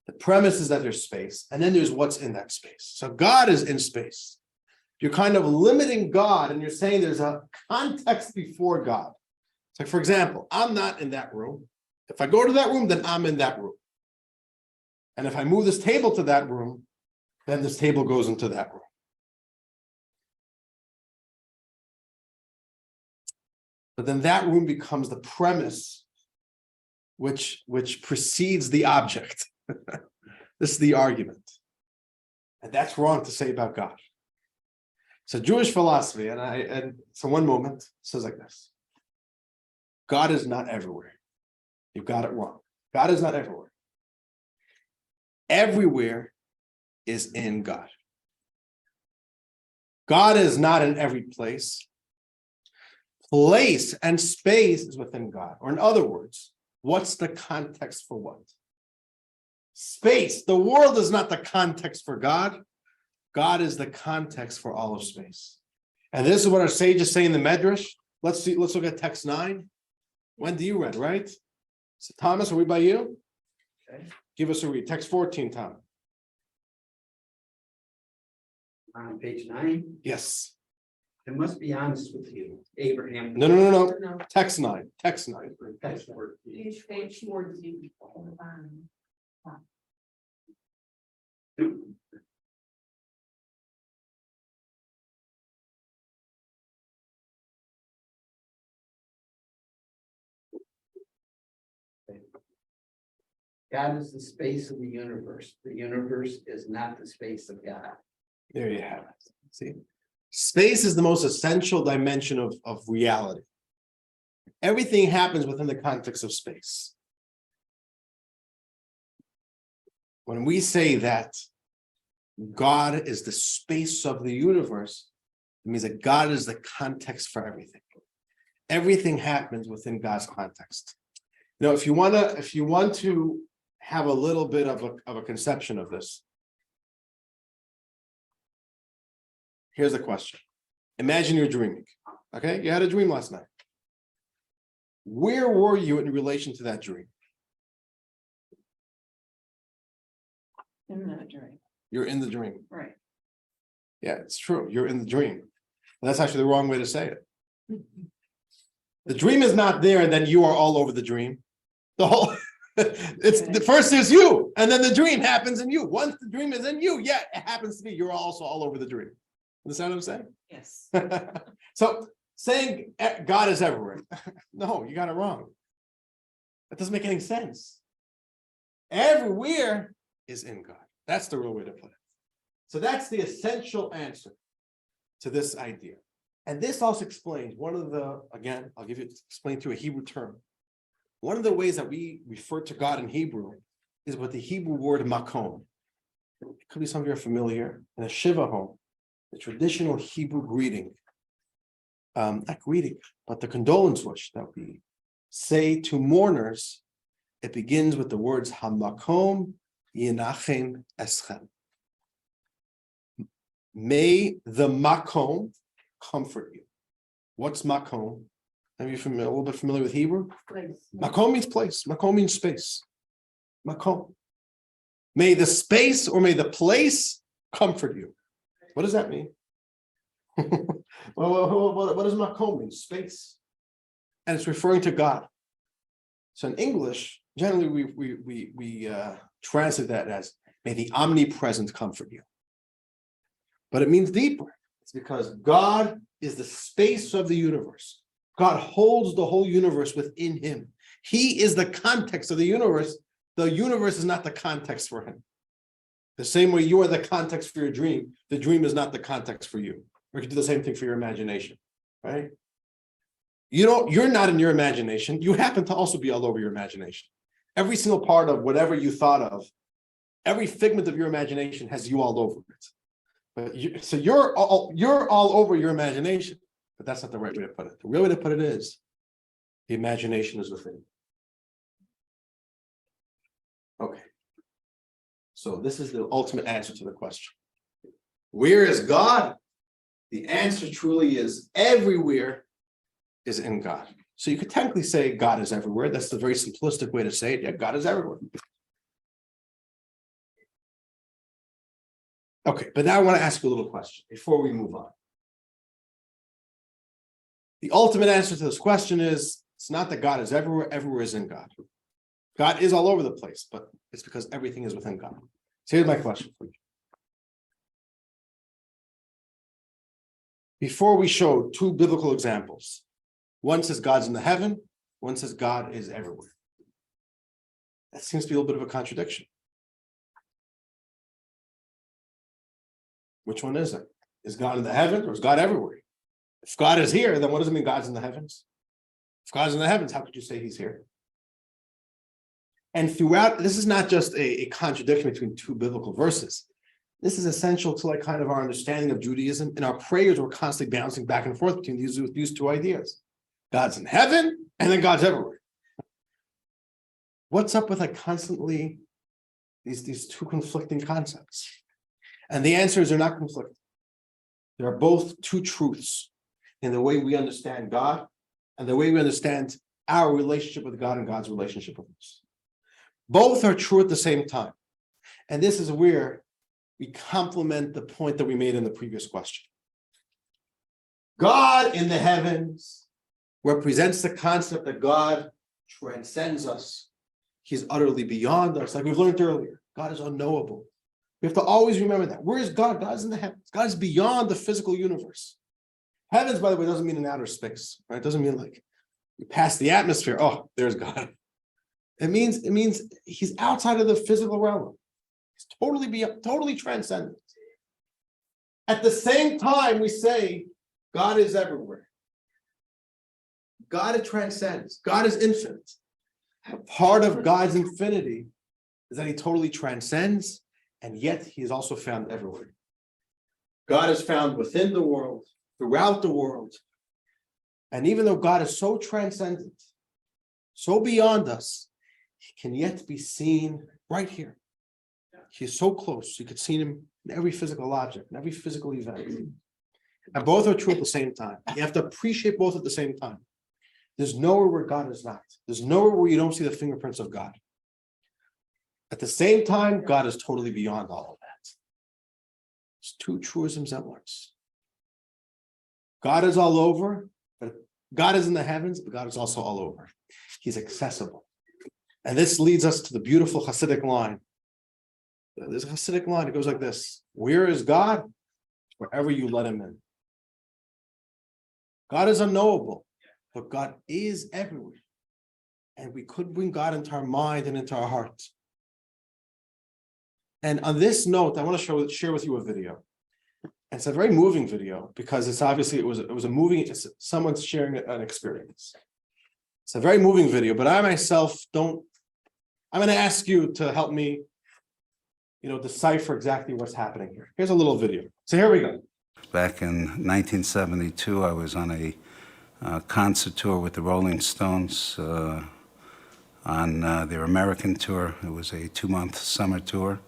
A: The premise is that there's space, and then there's what's in that space. So God is in space. You're kind of limiting God, and you're saying there's a context before God. It's like, for example, I'm not in that room. If I go to that room, then I'm in that room. And if I move this table to that room, then this table goes into that room. But then that room becomes the premise which precedes the object. This is the argument. And that's wrong to say about God. So Jewish philosophy, and so one moment says like this. God is not everywhere. You've got it wrong. God is not everywhere. Everywhere is in God. God is not in every place. Place and space is within God. Or in other words, what's the context for what? Space. The world is not the context for God. God is the context for all of space. And this is what our sages say in the Medrash. Let's look at text 9. When do you read, right? So Thomas, are we by you?
C: Okay.
A: Give us a read. Text 14, Tom.
C: On page 9,
A: Yes.
C: I must be honest with you, Abraham.
A: No. Text 9. Text 9.
C: Text word.
H: Page more deep.
C: God is the space of the universe. The universe is not the space of God.
A: There you have it. See? Space is the most essential dimension of reality. Everything happens within the context of space. When we say that God is the space of the universe, it means that God is the context for everything. Everything happens within God's context. You know, if you want to have a little bit of a conception of this, here's a question. Imagine you're dreaming. Okay, you had a dream last night. Where were you in relation to that dream?
F: In that dream,
A: You're in the dream.
F: right?
A: Yeah, it's true. You're in the dream. And that's actually the wrong way to say it. The dream is not there, and then you are all over the dream. The whole it's the first is you, and then the dream happens in you. Once the dream is in you, yeah, it happens to be you're also all over the dream. Understand what I'm saying?
F: Yes.
A: So saying God is everywhere. No, you got it wrong. That doesn't make any sense. Everywhere is in God. That's the real way to put it. So that's the essential answer to this idea. And this also explains one of the, again, I'll give you explain through a Hebrew term. One of the ways that we refer to God in Hebrew is with the Hebrew word makom. It could be something you're familiar in a shiva home, the traditional Hebrew greeting. Not greeting, but the condolence wish that we say to mourners. It begins with the words hamakom yinachem eschem. May the makom comfort you. What's makom? Are you a little bit familiar with Hebrew? Makom means place. Makom means space. Makom. May the space or may the place comfort you. What does that mean? What does makom mean? Space. And it's referring to God. So in English, generally we translate that as may the omnipresent comfort you. But it means deeper. It's because God is the space of the universe. God holds the whole universe within him. He is the context of the universe. The universe is not the context for him. The same way you are the context for your dream, the dream is not the context for you. Or you can do the same thing for your imagination, right? You're not in your imagination. You happen to also be all over your imagination. Every single part of whatever you thought of, every figment of your imagination has you all over it. But so you're all over your imagination, but that's not the right way to put it. The real way to put it is the imagination is within you. Okay. So this is the ultimate answer to the question. Where is God? The answer truly is everywhere is in God. So you could technically say God is everywhere. That's the very simplistic way to say it. Yeah, God is everywhere. Okay, but now I want to ask you a little question before we move on. The ultimate answer to this question is, it's not that God is everywhere, everywhere is in God. God is all over the place, but it's because everything is within God. So here's my question for you. Before we show two biblical examples, one says God's in the heaven, one says God is everywhere. That seems to be a little bit of a contradiction. Which one is it? Is God in the heavens or is God everywhere? If God is here, then what does it mean God's in the heavens? If God's in the heavens, how could you say he's here? And throughout, this is not just a contradiction between two biblical verses. This is essential to like kind of our understanding of Judaism. In our prayers, we're constantly bouncing back and forth between these two ideas. God's in heaven and then God's everywhere. What's up with like constantly these two conflicting concepts? And the answer is they're not conflicting. They're both two truths in the way we understand God and the way we understand our relationship with God and God's relationship with us. Both are true at the same time. And this is where we complement the point that we made in the previous question. God in the heavens represents the concept that God transcends us. He's utterly beyond us. Like we've learned earlier, God is unknowable. We have to always remember that. Where is God? God is in the heavens. God is beyond the physical universe. Heavens, by the way, doesn't mean in outer space, right? It doesn't mean like you pass the atmosphere. Oh, there's God. It means he's outside of the physical realm. He's totally beyond, totally transcendent. At the same time, we say God is everywhere. God transcends. God is infinite. Part of God's infinity is that he totally transcends, and yet he is also found everywhere. God is found within the world, throughout the world. And even though God is so transcendent, so beyond us, he can yet be seen right here. He is so close, you could see him in every physical object, in every physical event. And both are true at the same time. You have to appreciate both at the same time. There's nowhere where God is not. There's nowhere where you don't see the fingerprints of God. At the same time, God is totally beyond all of that. It's two truisms at once. God is all over, but God is in the heavens, but God is also all over. He's accessible. And this leads us to the beautiful Hasidic line. There's a Hasidic line, it goes like this: where is God? Wherever you let him in. God is unknowable, but God is everywhere. And we could bring God into our mind and into our hearts. And on this note, I want to share with you a video. And it's a very moving video because it's obviously, it was a moving, it's someone's sharing an experience. It's a very moving video, but I myself I'm going to ask you to help me, decipher exactly what's happening here. Here's a little video. So here we go.
M: Back in 1972, I was on a concert tour with the Rolling Stones on their American tour. It was a 2-month summer tour.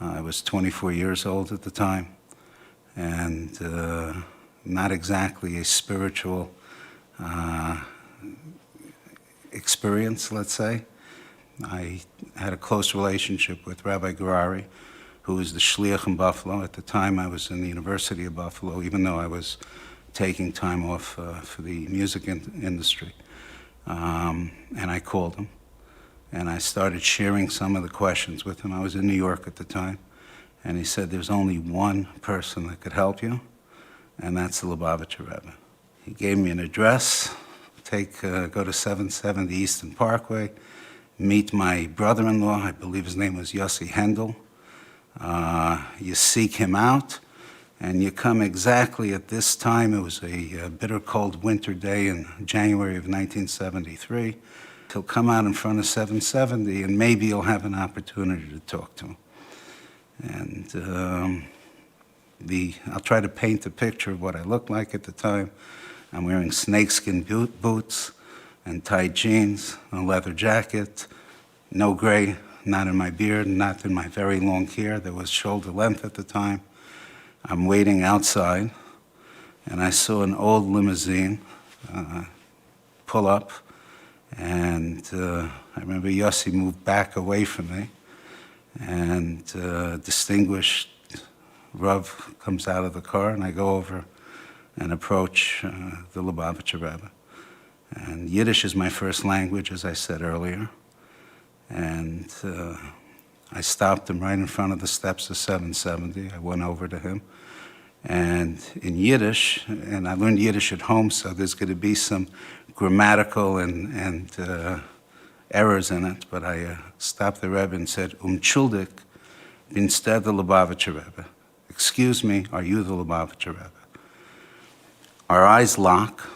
M: I was 24 years old at the time, and not exactly a spiritual experience, let's say. I had a close relationship with Rabbi Gurari, who was the shliach in Buffalo. At the time, I was in the University of Buffalo, even though I was taking time off for the music industry. And I called him, and I started sharing some of the questions with him. I was in New York at the time, and he said, there's only one person that could help you, and that's the Lubavitcher Rebbe. He gave me an address, go to 770 Eastern Parkway, meet my brother-in-law, I believe his name was Yossi Hendel. You seek him out, and you come exactly at this time. It was a bitter cold winter day in January of 1973. He'll come out in front of 770, and maybe you'll have an opportunity to talk to him. And I'll try to paint a picture of what I looked like at the time. I'm wearing snakeskin boots and tight jeans, a leather jacket, no gray, not in my beard, not in my very long hair that was shoulder length at the time. I'm waiting outside, and I saw an old limousine pull up, and I remember Yossi moved back away from me, and distinguished Rav comes out of the car, and I go over and approach the Lubavitcher Rebbe. And Yiddish is my first language, as I said earlier. And I stopped him right in front of the steps of 770. I went over to him. And in Yiddish, and I learned Yiddish at home, so there's going to be some grammatical and errors in it, but I stopped the Rebbe and said, Entschuldig, instead the Lubavitcher Rebbe. Excuse me, are you the Lubavitcher Rebbe? Our eyes lock.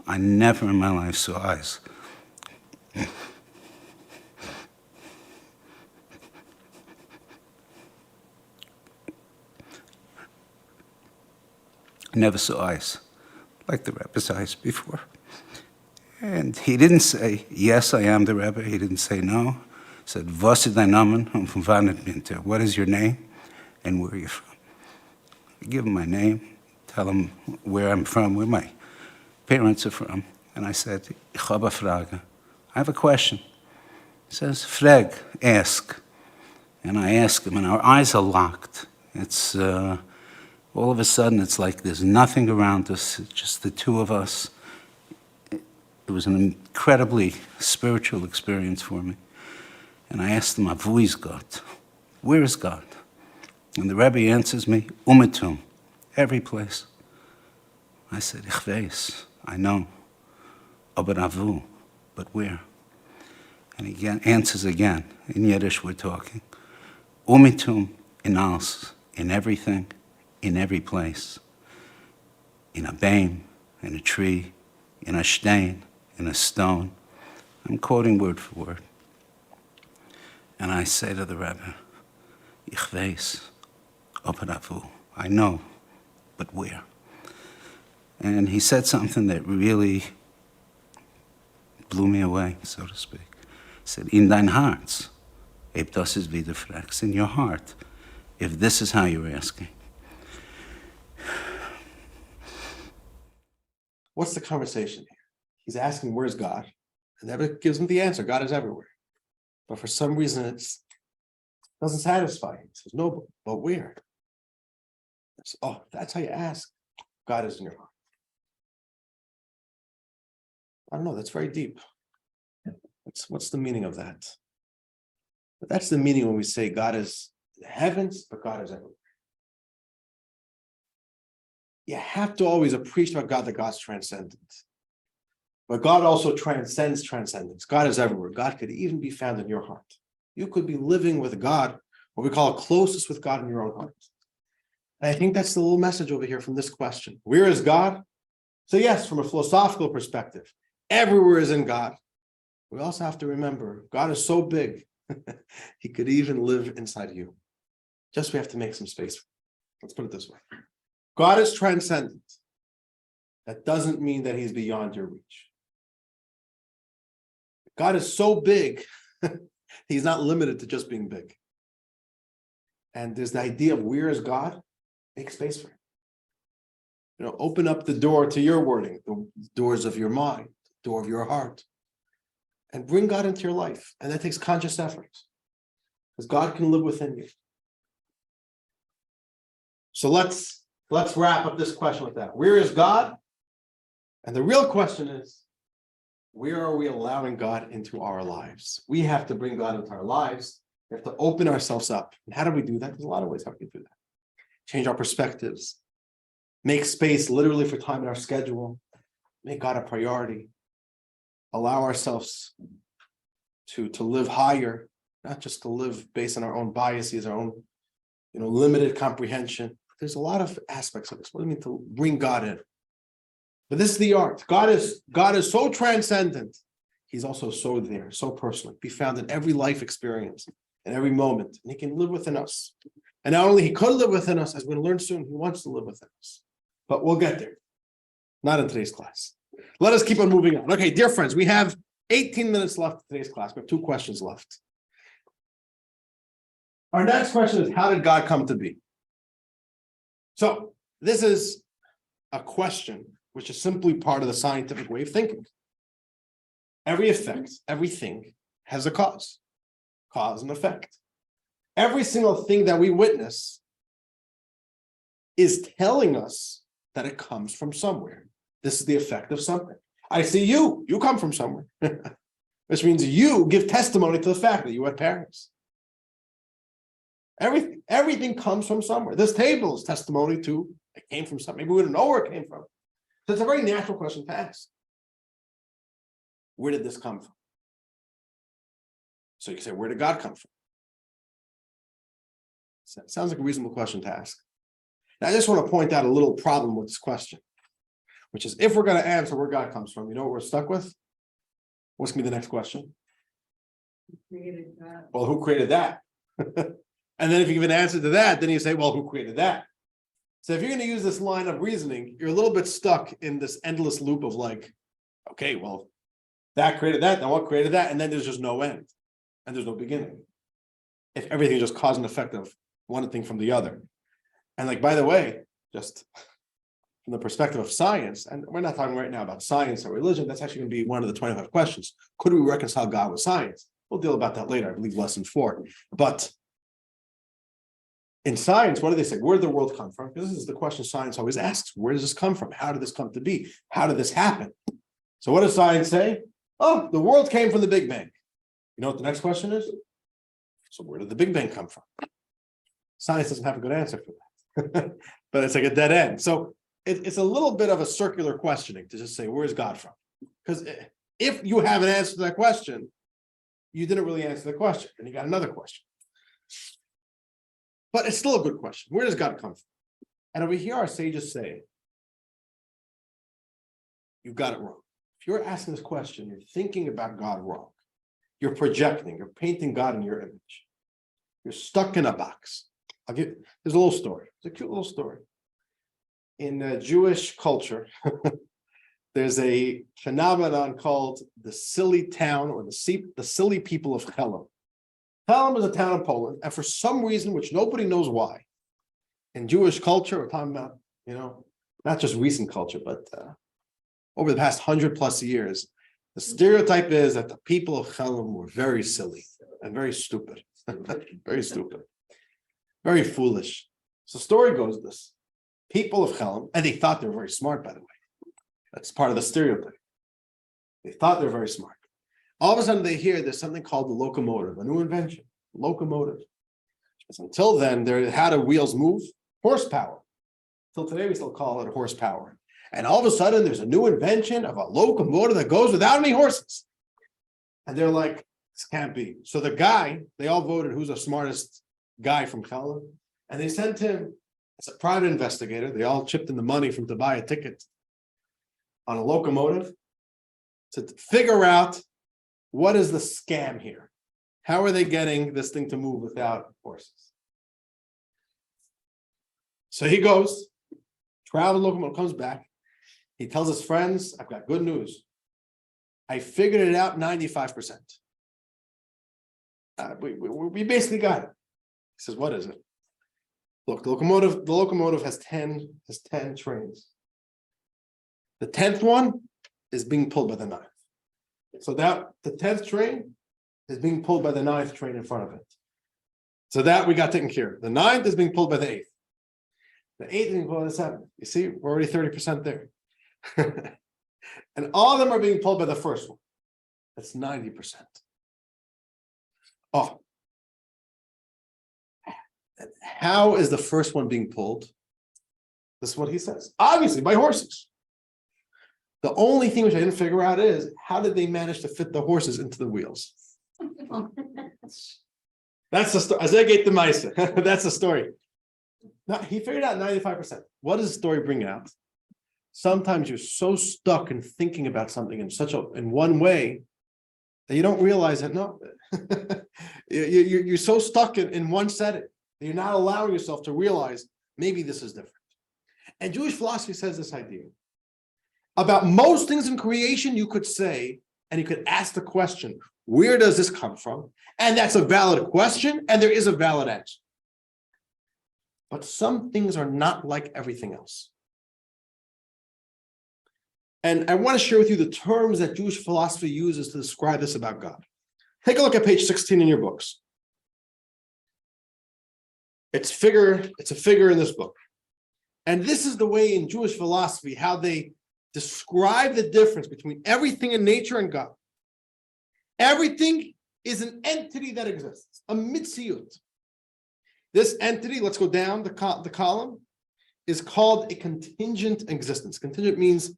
M: I never in my life saw eyes. I never saw ice, like the Rebbe's ice before. And he didn't say, yes, I am the Rebbe. He didn't say no. He said, was ist dein Name und von wann bist du? What is your name and where are you from? I give him my name, tell him where I'm from, where my parents are from. And I said, ich habe eine Frage. I have a question. He says, frag, ask. And I ask him, and our eyes are locked. It's all of a sudden, it's like there's nothing around us, it's just the two of us. It was an incredibly spiritual experience for me. And I asked him, wo ist Gott? Where is God? And the Rebbe answers me, umetum, every place. I said, ich weiß, I know, aber avu, but where? And he answers again, in Yiddish we're talking, umetum, in alles, in everything, in every place, in a beam, in a tree, in a stein, in a stone. I'm quoting word for word. And I say to the Rebbe, ich weiß, aber avu, I know, but where? And he said something that really blew me away, so to speak. He said, in dein Herz, ob das ist wie du fragst, in your heart, if this is how you're asking.
A: What's the conversation here? He's asking, where's God? And that gives him the answer. God is everywhere. But for some reason, it doesn't satisfy him. He says, no, but where? Says, oh, that's how you ask. God is in your heart. I don't know. That's very deep. What's the meaning of that? But that's the meaning when we say God is in the heavens, but God is everywhere. You have to always appreciate about God that God's transcendent. But God also transcends transcendence. God is everywhere. God could even be found in your heart. You could be living with God, what we call closest with God in your own heart. And I think that's the little message over here from this question. Where is God? So yes, from a philosophical perspective, everywhere is in God. We also have to remember, God is so big, he could even live inside you. Just we have to make some space. Let's put it this way. God is transcendent. That doesn't mean that he's beyond your reach. God is so big, he's not limited to just being big. And there's the idea of where is God? Make space for him. You know, open up the door to your wording, the doors of your mind, the door of your heart, and bring God into your life. And that takes conscious effort, because God can live within you. So let's wrap up this question with that. Where is God? And the real question is, where are we allowing God into our lives? We have to bring God into our lives. We have to open ourselves up. And how do we do that? There's a lot of ways how we can do that. Change our perspectives. Make space literally for time in our schedule. Make God a priority. Allow ourselves to live higher, not just to live based on our own biases, our own limited comprehension. There's a lot of aspects of this. What do you mean to bring God in? But this is the art. God is so transcendent. He's also so there, so personal. Be found in every life experience, in every moment. And he can live within us. And not only he could live within us, as we're going to learn soon, he wants to live within us. But we'll get there. Not in today's class. Let us keep on moving on. Okay, dear friends, we have 18 minutes left in today's class. We have 2 questions left. Our next question is, how did God come to be? So this is a question which is simply part of the scientific way of thinking. Every effect, everything has a cause and effect. Every single thing that we witness is telling us that it comes from somewhere. This is the effect of something. I see you come from somewhere, which means you give testimony to the fact that you had parents. Everything comes from somewhere. This table is testimony to it came from something. Maybe we don't know where it came from. So it's a very natural question to ask. Where did this come from? So you can say, where did God come from? So it sounds like a reasonable question to ask. Now, I just want to point out a little problem with this question, which is if we're going to answer where God comes from, you know what we're stuck with? What's going to be the next question?
B: Who created God?
A: Well, who created that? And then if you give an answer to that, then you say, well, who created that? So if you're gonna use this line of reasoning, you're a little bit stuck in this endless loop of like, okay, well, that created that, now what created that, and then there's just no end, and there's no beginning. If everything is just cause and effect of one thing from the other. And like, by the way, just from the perspective of science, and we're not talking right now about science or religion, that's actually gonna be one of the 25 questions. Could we reconcile God with science? We'll deal about that later, I believe lesson 4. But in science, what do they say? Where did the world come from? This is the question science always asks. Where does this come from? How did this come to be? How did this happen? So what does science say? Oh, the world came from the Big Bang. You know what the next question is? So where did the Big Bang come from? Science doesn't have a good answer for that. But it's like a dead end. So it's a little bit of a circular questioning to just say, where's God from? Because if you have an answer to that question, you didn't really answer the question, and you got another question. But it's still a good question. Where does God come from? And over here, our sages say, you've got it wrong. If you're asking this question, you're thinking about God wrong. You're projecting, you're painting God in your image. You're stuck in a box. There's a little story. It's a cute little story. In Jewish culture, there's a phenomenon called the silly town or the silly people of Chelam. Chelam is a town in Poland, and for some reason, which nobody knows why, in Jewish culture, we're talking about, not just recent culture, but over the past 100+ years, the stereotype is that the people of Chelam were very silly and very stupid, very stupid, very foolish. So the story goes this: people of Chelam, and they thought they were very smart, by the way. That's part of the stereotype. They thought they're very smart. All of a sudden they hear there's something called the locomotive, a new invention, locomotive. Until then, how do wheels move? Horsepower. Till today, we still call it horsepower. And all of a sudden, there's a new invention of a locomotive that goes without any horses. And they're like, this can't be. So the guy, they all voted who's the smartest guy from Chelam, and they sent him as a private investigator. They all chipped in the money to buy a ticket on a locomotive to figure out what is the scam here. How are they getting this thing to move without horses? So he goes, travels locomotive, comes back. He tells his friends, I've got good news. I figured it out 95%. We basically got it. He says, what is it? Look, the locomotive has 10 trains. The 10th one is being pulled by the 9th. So that the 10th train is being pulled by the 9th train in front of it. So that we got taken care of. The 9th is being pulled by the 8th. The 8th is being pulled by the 7th. You see, we're already 30% there. And all of them are being pulled by the first one. That's 90%. Oh. How is the first one being pulled? This is what he says. Obviously, by horses. The only thing which I didn't figure out is how did they manage to fit the horses into the wheels? That's the story. That's the story. Now, he figured out 95%. What does the story bring out? Sometimes you're so stuck in thinking about something in one way that you don't realize that you're so stuck in one setting that you're not allowing yourself to realize maybe this is different. And Jewish philosophy says this idea. About most things in creation, you could say, and you could ask the question, where does this come from? And that's a valid question, and there is a valid answer. But some things are not like everything else. And I want to share with you the terms that Jewish philosophy uses to describe this about God. Take a look at page 16 in your books. It's a figure in this book. And this is the way in Jewish philosophy, how they describe the difference between everything in nature and God. Everything is an entity that exists, a mitziyut. This entity, let's go down the column, is called a contingent existence. Contingent means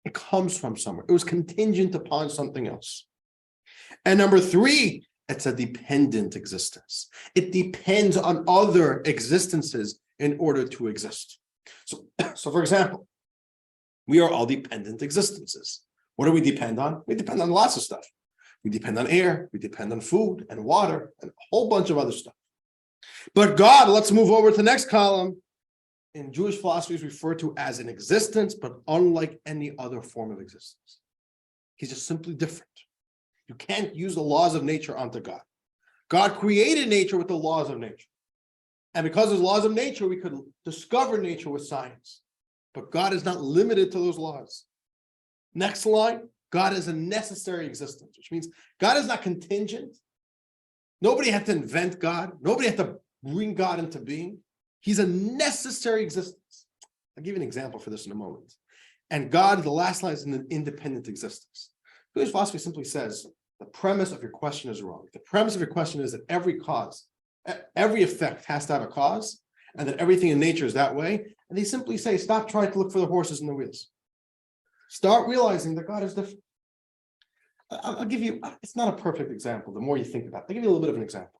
A: it comes from somewhere. It was contingent upon something else. And number 3, it's a dependent existence. It depends on other existences in order to exist. So for example, we are all dependent existences. What do we depend on? We depend on lots of stuff. We depend on air, we depend on food and water and a whole bunch of other stuff. But God, let's move over to the next column, in Jewish philosophy is referred to as an existence, but unlike any other form of existence. He's just simply different. You can't use the laws of nature onto God. God created nature with the laws of nature. And because of laws of nature, we could discover nature with science. But God is not limited to those laws. Next line, God is a necessary existence, which means God is not contingent. Nobody had to invent God. Nobody had to bring God into being. He's a necessary existence. I'll give you an example for this in a moment. And God, the last line, is an independent existence. Jewish philosophy simply says the premise of your question is wrong. The premise of your question is that every effect has to have a cause, and that everything in nature is that way. And they simply say, stop trying to look for the horses and the wheels. Start realizing that God is different. I'll give you, it's not a perfect example, the more you think about it. I'll give you a little bit of an example.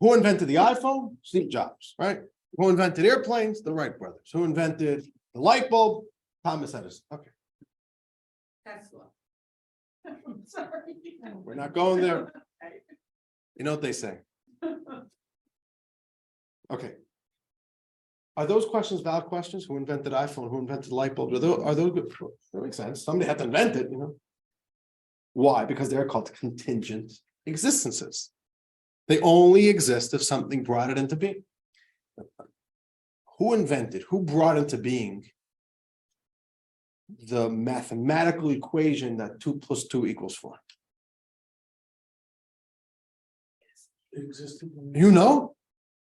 A: Who invented the iPhone? Steve Jobs, right? Who invented airplanes? The Wright brothers. Who invented the light bulb? Thomas Edison. Okay,
H: Tesla. I'm sorry.
A: we're not going there. You know what they say. Okay. Are those questions valid questions? Who invented iPhone? Who invented the light bulb? Are those good? That makes sense. Somebody had to invent it, you know. Why? Because they're called contingent existences. They only exist if something brought it into being. Who brought into being the mathematical equation that 2 + 2 = 4? You know?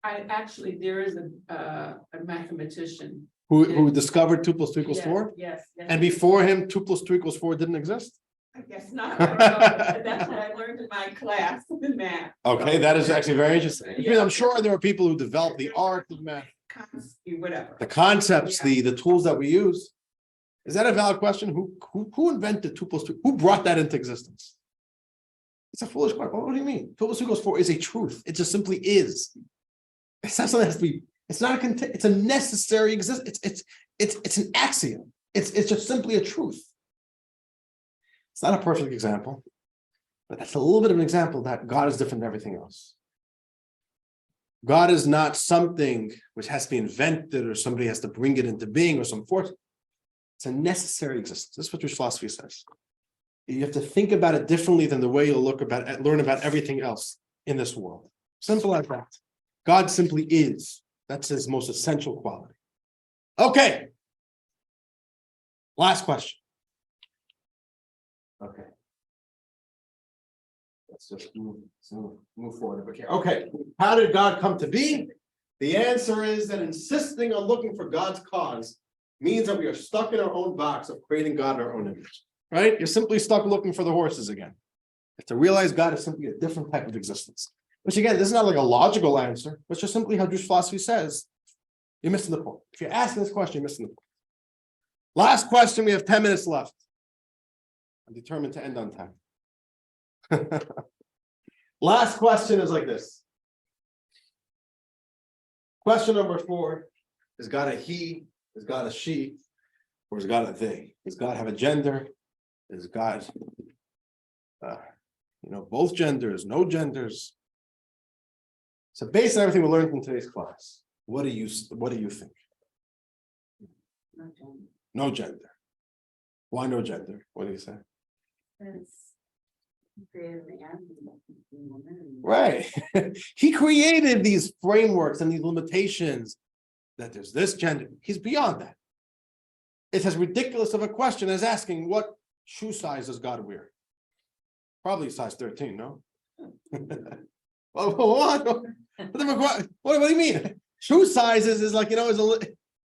H: There is a mathematician.
A: Who discovered 2 + 2 = 4?
H: Yes.
A: And before him, 2 + 2 = 4 didn't exist?
H: I guess not. I don't know. That's what I learned in my class in math.
A: Okay, that is actually very interesting. I mean, I'm sure there are people who developed the art of math,
H: Whatever.
A: the concepts, the tools that we use. Is that a valid question? Who invented 2 + 2? Who brought that into existence? It's a foolish question. What do you mean? 2 + 2 = 4 is a truth. It just simply is. It's not something that has to be. It's not a. It's a necessary existence. It's an axiom. It's just simply a truth. It's not a perfect example, but that's a little bit of an example that God is different than everything else. God is not something which has to be invented or somebody has to bring it into being or some force. It's a necessary existence. This is what Jewish philosophy says. You have to think about it differently than the way you'll learn about everything else in this world. Simple as that. God simply is. That's his most essential quality. Okay. Last question. Okay. Let's just move forward a bit here. Okay. How did God come to be? The answer is that insisting on looking for God's cause means that we are stuck in our own box of creating God in our own image. Right? You're simply stuck looking for the horses again. You have to realize God is simply a different type of existence. Which again, this is not like a logical answer, but just simply how Jewish philosophy says, you're missing the point. If you're asking this question, you're missing the point. Last question, we have 10 minutes left. I'm determined to end on time. Last question is like this. Question number 4, is God a he? Is God a she? Or is God a they? Does God have a gender? Is God, both genders, no genders? So based on everything we learned in today's class, what do you think? No gender. Why no gender? What do you say? Right. He created these frameworks and these limitations that there's this gender. He's beyond that. It's as ridiculous of a question as asking what shoe size does God wear? Probably size 13, no? What do you mean? Shoe sizes is like,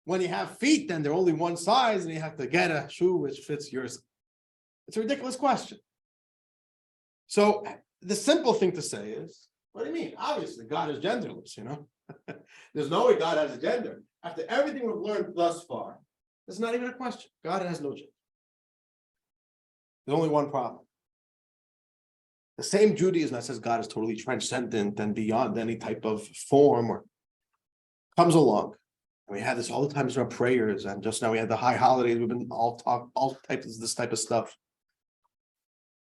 A: when you have feet, then they're only one size and you have to get a shoe which fits yours. It's a ridiculous question. So the simple thing to say is, what do you mean? Obviously, God is genderless, There's no way God has a gender. After everything we've learned thus far, there's not even a question. God has no gender. There's only one problem. The same Judaism that says God is totally transcendent and beyond any type of form or comes along. And we have this all the time in our prayers, and just now we had the high holidays. We've been all types of this type of stuff.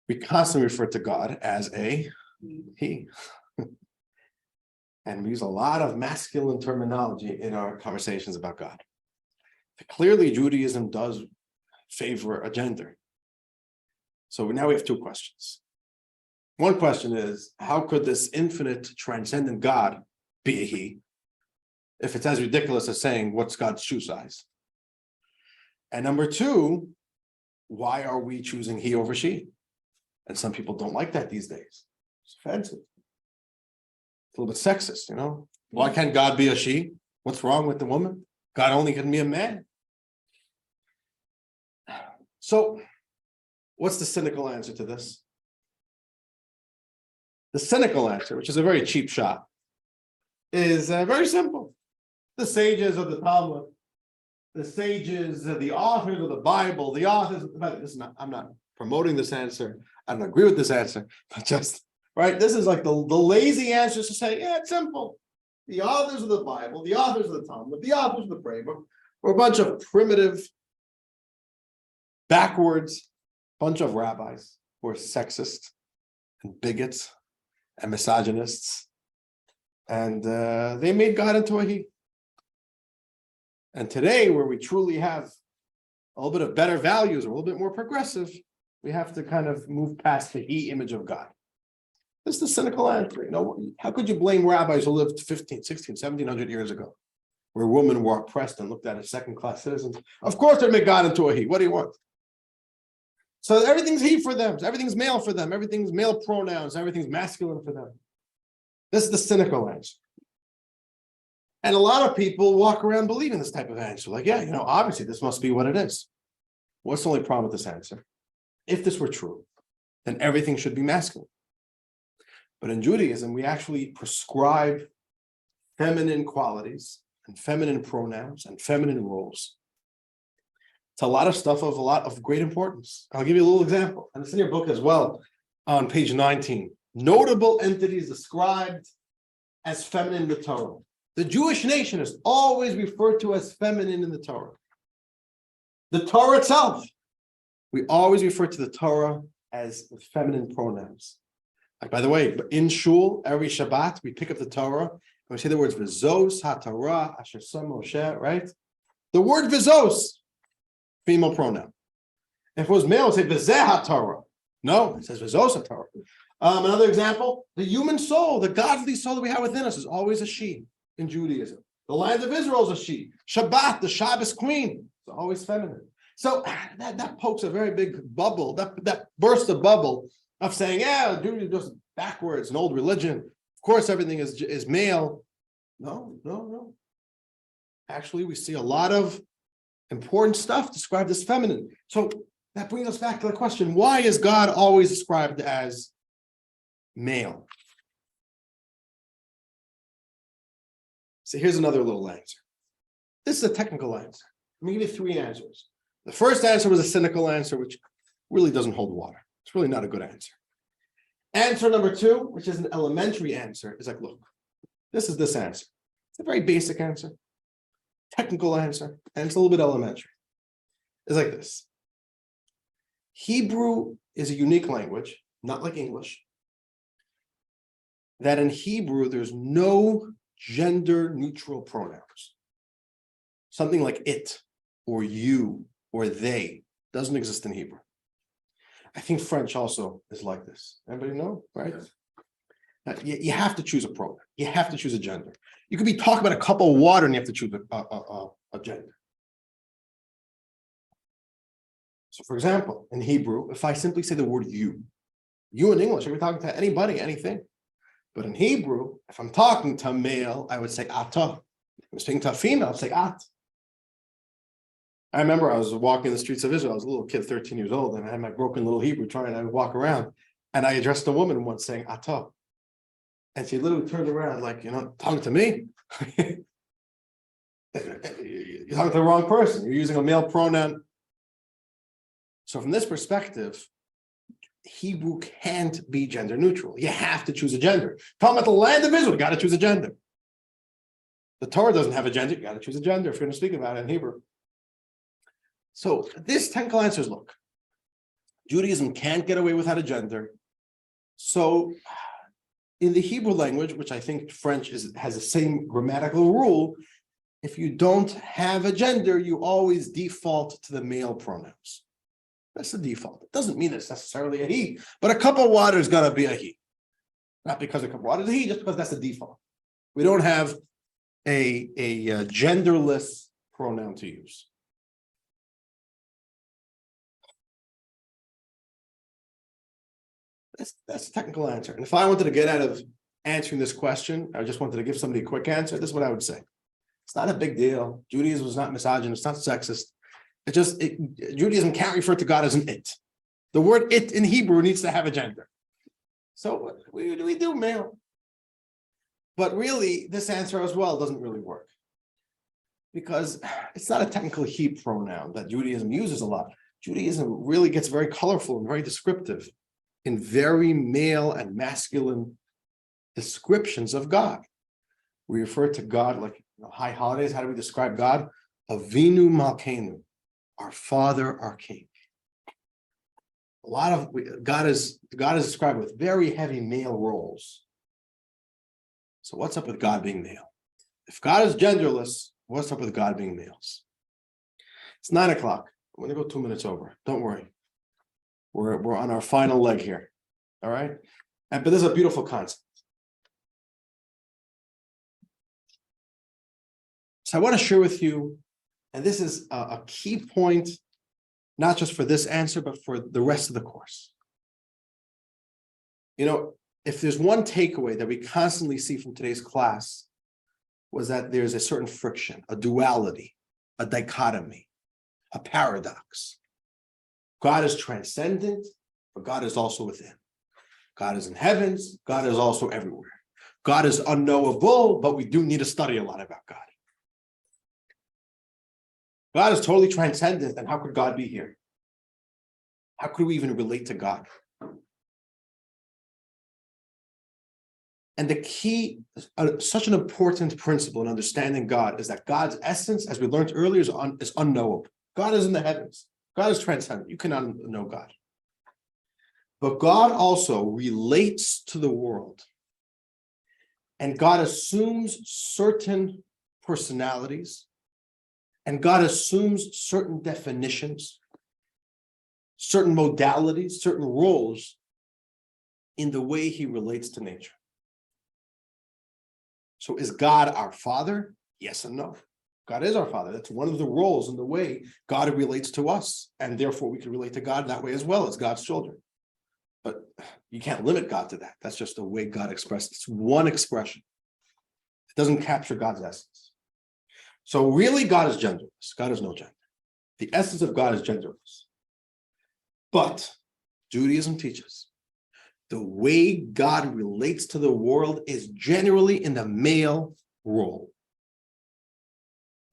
A: We constantly refer to God as a he. And we use a lot of masculine terminology in our conversations about God. Clearly, Judaism does favor a gender. So now we have two questions. One question is, how could this infinite transcendent God be a he? If it's as ridiculous as saying, what's God's shoe size? And number two, why are we choosing he over she? And some people don't like that these days. It's offensive. It's a little bit sexist, you know? Why can't God be a she? What's wrong with the woman? God only can be a man. So, what's the cynical answer to this? The cynical answer, which is a very cheap shot, is very simple. The sages of the Talmud, the sages, the authors of the Bible, the authors of the Bible. I'm not promoting this answer. I don't agree with this answer, but just, right? This is like the lazy answer to say, yeah, it's simple. The authors of the Bible, the authors of the Talmud, the authors of the Bible, were a bunch of primitive, backwards, bunch of rabbis who are sexist and bigots and misogynists. And they made God into a he. And today, where we truly have a little bit of better values, or a little bit more progressive, we have to kind of move past the he image of God. This is the cynical answer. You know, how could you blame rabbis who lived 15, 16, 1700 years ago, where women were oppressed and looked at as second-class citizens? Of course they make God into a he. What do you want? So everything's he for them. Everything's male for them. Everything's male pronouns. Everything's masculine for them. This is the cynical answer. And a lot of people walk around believing this type of answer. Like, yeah, you know, obviously this must be what it is. What's the only problem with this answer? If this were true, then everything should be masculine. But in Judaism, we actually prescribe feminine qualities and feminine pronouns and feminine roles. It's a lot of stuff of a lot of great importance. I'll give you a little example, and it's in your book as well, on page 19. Notable entities described as feminine in the Torah. The Jewish nation is always referred to as feminine in the Torah. The Torah itself, we always refer to the Torah as feminine pronouns. Like, by the way, in shul, every Shabbat, we pick up the Torah, and we say the words vizos, ha-Torah, asher sam Moshe, right? The word vizos, female pronoun. If it was male, it would say vizeh ha-Torah. No, it says vizos ha-Torah. Another example, the human soul, the godly soul that we have within us is always a she in Judaism. The land of Israel is a she. Shabbat, the Shabbos queen, is always feminine. So that pokes a very big bubble, that bursts a bubble of saying, yeah, Judaism is just backwards, an old religion. Of course, everything is male. No. Actually, we see a lot of important stuff described as feminine. So that brings us back to the question, why is God always described as male? So here's another little answer. This is a technical answer. Let me give you three answers. The first answer was a cynical answer, which really doesn't hold water. It's really not a good answer. Answer number two, which is an elementary answer, is like, look, this is this answer. It's a very basic answer, technical answer, and it's a little bit elementary. It's like this. Hebrew is a unique language, not like English, that in Hebrew, there's no gender neutral pronouns. Something like it, or you, or they doesn't exist in Hebrew. I think French also is like this. Everybody know, right? You have to choose a pronoun. You have to choose a gender. You could be talking about a cup of water and you have to choose a gender. So for example, in Hebrew, if I simply say the word you in English, I could be talking to anybody, anything. But in Hebrew, if I'm talking to a male, I would say ata. If I'm speaking to a female, I'd say at. I remember I was walking the streets of Israel. I was a little kid, 13 years old, and I had my broken little Hebrew trying to walk around. And I addressed a woman once saying, ata. And she literally turned around like, talking to me? You're talking to the wrong person. You're using a male pronoun. So from this perspective, Hebrew can't be gender neutral. You have to choose a gender. Talking about the land of Israel, you got to choose a gender. The Torah doesn't have a gender. You got to choose a gender if you're going to speak about it in Hebrew. So this technical answer is, look, Judaism can't get away without a gender. So In the Hebrew language, which I think French has the same grammatical rule, if you don't have a gender, you always default to the male pronouns. That's the default. It doesn't mean it's necessarily a he, but a cup of water is going to be a he. Not because a cup of water is a he, just because that's the default. We don't have a genderless pronoun to use. That's a technical answer. And if I wanted to get out of answering this question, I just wanted to give somebody a quick answer, this is what I would say. It's not a big deal. Judaism is not misogynist, it's not sexist. Judaism can't refer to God as an it. The word it in Hebrew needs to have a gender. So we do male. But really, this answer as well doesn't really work. Because it's not a technical he pronoun that Judaism uses a lot. Judaism really gets very colorful and very descriptive in very male and masculine descriptions of God. We refer to God like high holidays. How do we describe God? Avinu Malkeinu, our Father, our King. A lot of God is described with very heavy male roles. So what's up with God being male? If God is genderless, what's up with God being males? It's 9 o'clock. I'm going to go 2 minutes over. Don't worry. We're on our final leg here. All right. But this is a beautiful concept. So I want to share with you, and this is a key point, not just for this answer, but for the rest of the course. You know, if there's one takeaway that we constantly see from today's class, was that there's a certain friction, a duality, a dichotomy, a paradox. God is transcendent, but God is also within. God is in heavens, God is also everywhere. God is unknowable, but we do need to study a lot about God. God is totally transcendent, and how could God be here? How could we even relate to God? And the key, such an important principle in understanding God is that God's essence, as we learned earlier, is unknowable. God is in the heavens. God is transcendent. You cannot know God. But God also relates to the world. And God assumes certain personalities. And God assumes certain definitions, certain modalities, certain roles in the way he relates to nature. So is God our Father? Yes and no. God is our Father. That's one of the roles in the way God relates to us. And therefore we can relate to God that way as well as God's children. But you can't limit God to that. That's just the way God expresses. It's one expression. It doesn't capture God's essence. So really God is genderless. God is no gender. The essence of God is genderless. But Judaism teaches the way God relates to the world is generally in the male role.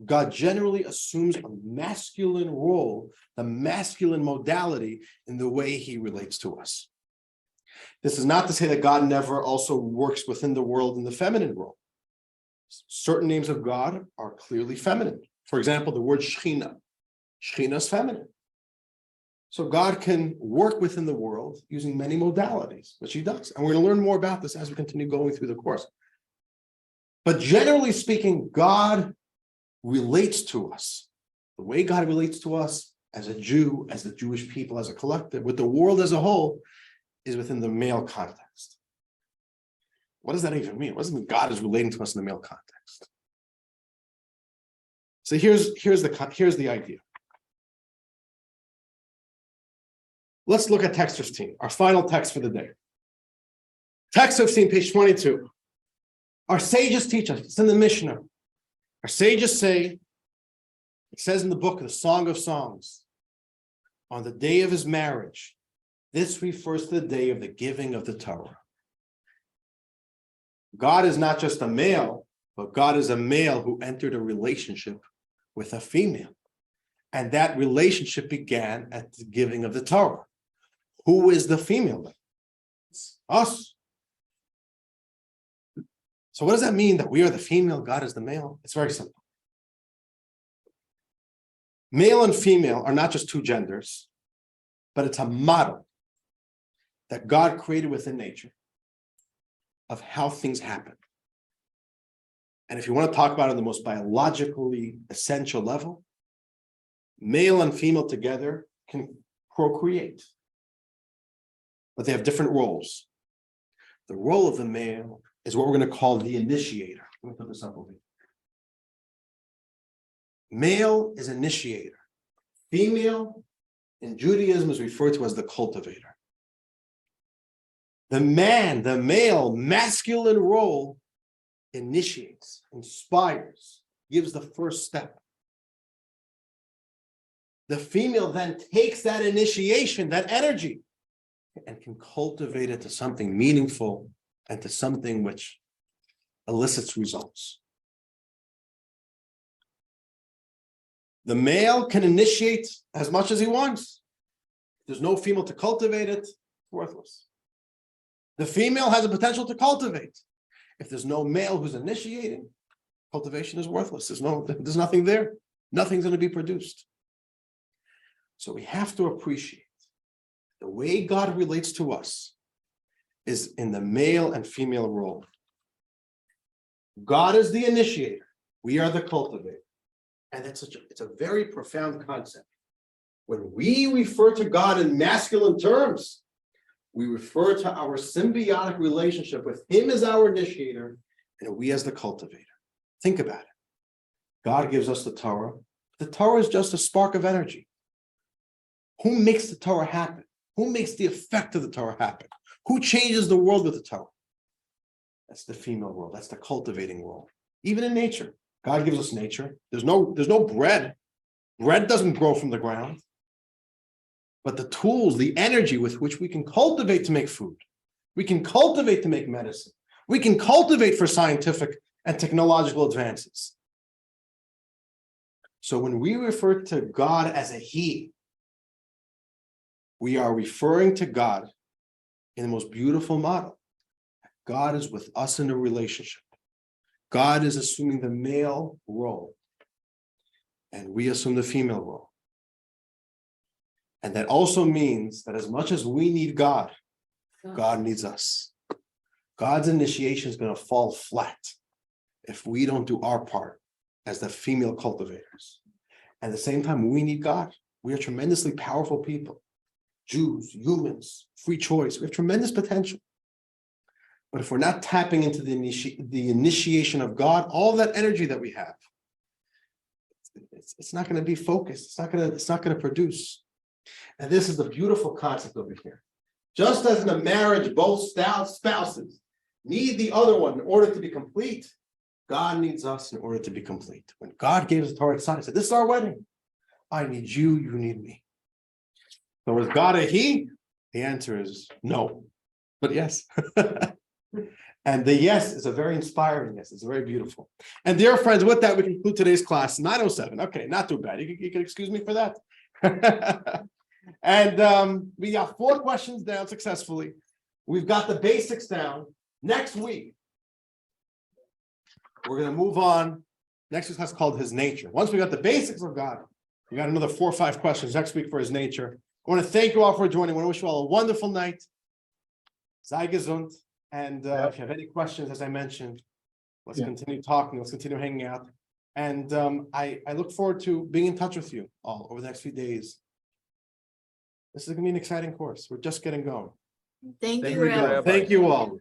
A: God generally assumes a masculine role, the masculine modality in the way he relates to us. This is not to say that God never also works within the world in the feminine role. Certain names of God are clearly feminine. For example, the word Shechina. Shechina is feminine. So God can work within the world using many modalities, which he does. And we're going to learn more about this as we continue going through the course. But generally speaking, God relates to us. The way God relates to us as a Jew, as the Jewish people, as a collective, with the world as a whole, is within the male context. What does that even mean? What does it mean God is relating to us in the male context? So here's the idea. Let's look at text 15, our final text for the day. Text 15, page 22. Our sages teach us, it's in the Mishnah. Our sages say, it says in the book, the Song of Songs, on the day of his marriage, this refers to the day of the giving of the Torah. God is not just a male, but God is a male who entered a relationship with a female. And that relationship began at the giving of the Torah. Who is the female? It's us. So what does that mean that we are the female, God is the male? It's very simple. Male and female are not just two genders, but it's a model that God created within nature. of how things happen. And if you want to talk about it on the most biologically essential level, male and female together can procreate, but they have different roles. The role of the male is what we're going to call the initiator. Let me put this up over here. Male is initiator. Female in Judaism is referred to as the cultivator. The male, masculine role initiates, inspires, gives the first step. The female then takes that initiation, that energy, and can cultivate it to something meaningful and to something which elicits results. The male can initiate as much as he wants. If there's no female to cultivate it, it's worthless. The female has a potential to cultivate. If there's no male who's initiating, cultivation is worthless. There's nothing there. Nothing's going to be produced. So we have to appreciate the way God relates to us is in the male and female role. God is the initiator. We are the cultivator. And it's a very profound concept. When we refer to God in masculine terms, we refer to our symbiotic relationship with Him as our initiator and we as the cultivator. Think about it. God gives us the Torah. The Torah is just a spark of energy. Who makes the Torah happen? Who makes the effect of the Torah happen? Who changes the world with the Torah? That's the female world. That's the cultivating world. Even in nature, God gives us nature. There's no bread. Bread doesn't grow from the ground. But the tools, the energy with which we can cultivate to make food, we can cultivate to make medicine, we can cultivate for scientific and technological advances. So when we refer to God as a He, we are referring to God in the most beautiful model. God is with us in a relationship. God is assuming the male role, and we assume the female role. And that also means that as much as we need God, God needs us. God's initiation is going to fall flat if we don't do our part as the female cultivators. At the same time, we need God. We are tremendously powerful people. Jews, humans, free choice. We have tremendous potential. But if we're not tapping into the initiation of God, all that energy that we have, it's not going to be focused. It's not going to produce. And this is the beautiful concept over here. Just as in a marriage, both spouses need the other one in order to be complete, God needs us in order to be complete. When God gave us the Torah, he said, "This is our wedding. I need you, you need me." So is God a He? The answer is no, but yes. And the yes is a very inspiring yes. It's very beautiful. And dear friends, with that, we conclude today's class, 9:07. Okay, not too bad. You can excuse me for that. And we got 4 questions down successfully. We've got the basics down. Next week, we're going to move on. Next week's class is called His Nature. Once we got the basics of God, we got another 4 or 5 questions next week for His nature. I want to thank you all for joining. I want to wish you all a wonderful night. Sei gesund. And if you have any questions, as I mentioned, let's continue talking. Let's continue hanging out. And I look forward to being in touch with you all over the next few days. This is going to be an exciting course. We're just getting going.
B: Thank
A: Thank
B: you,
A: you all.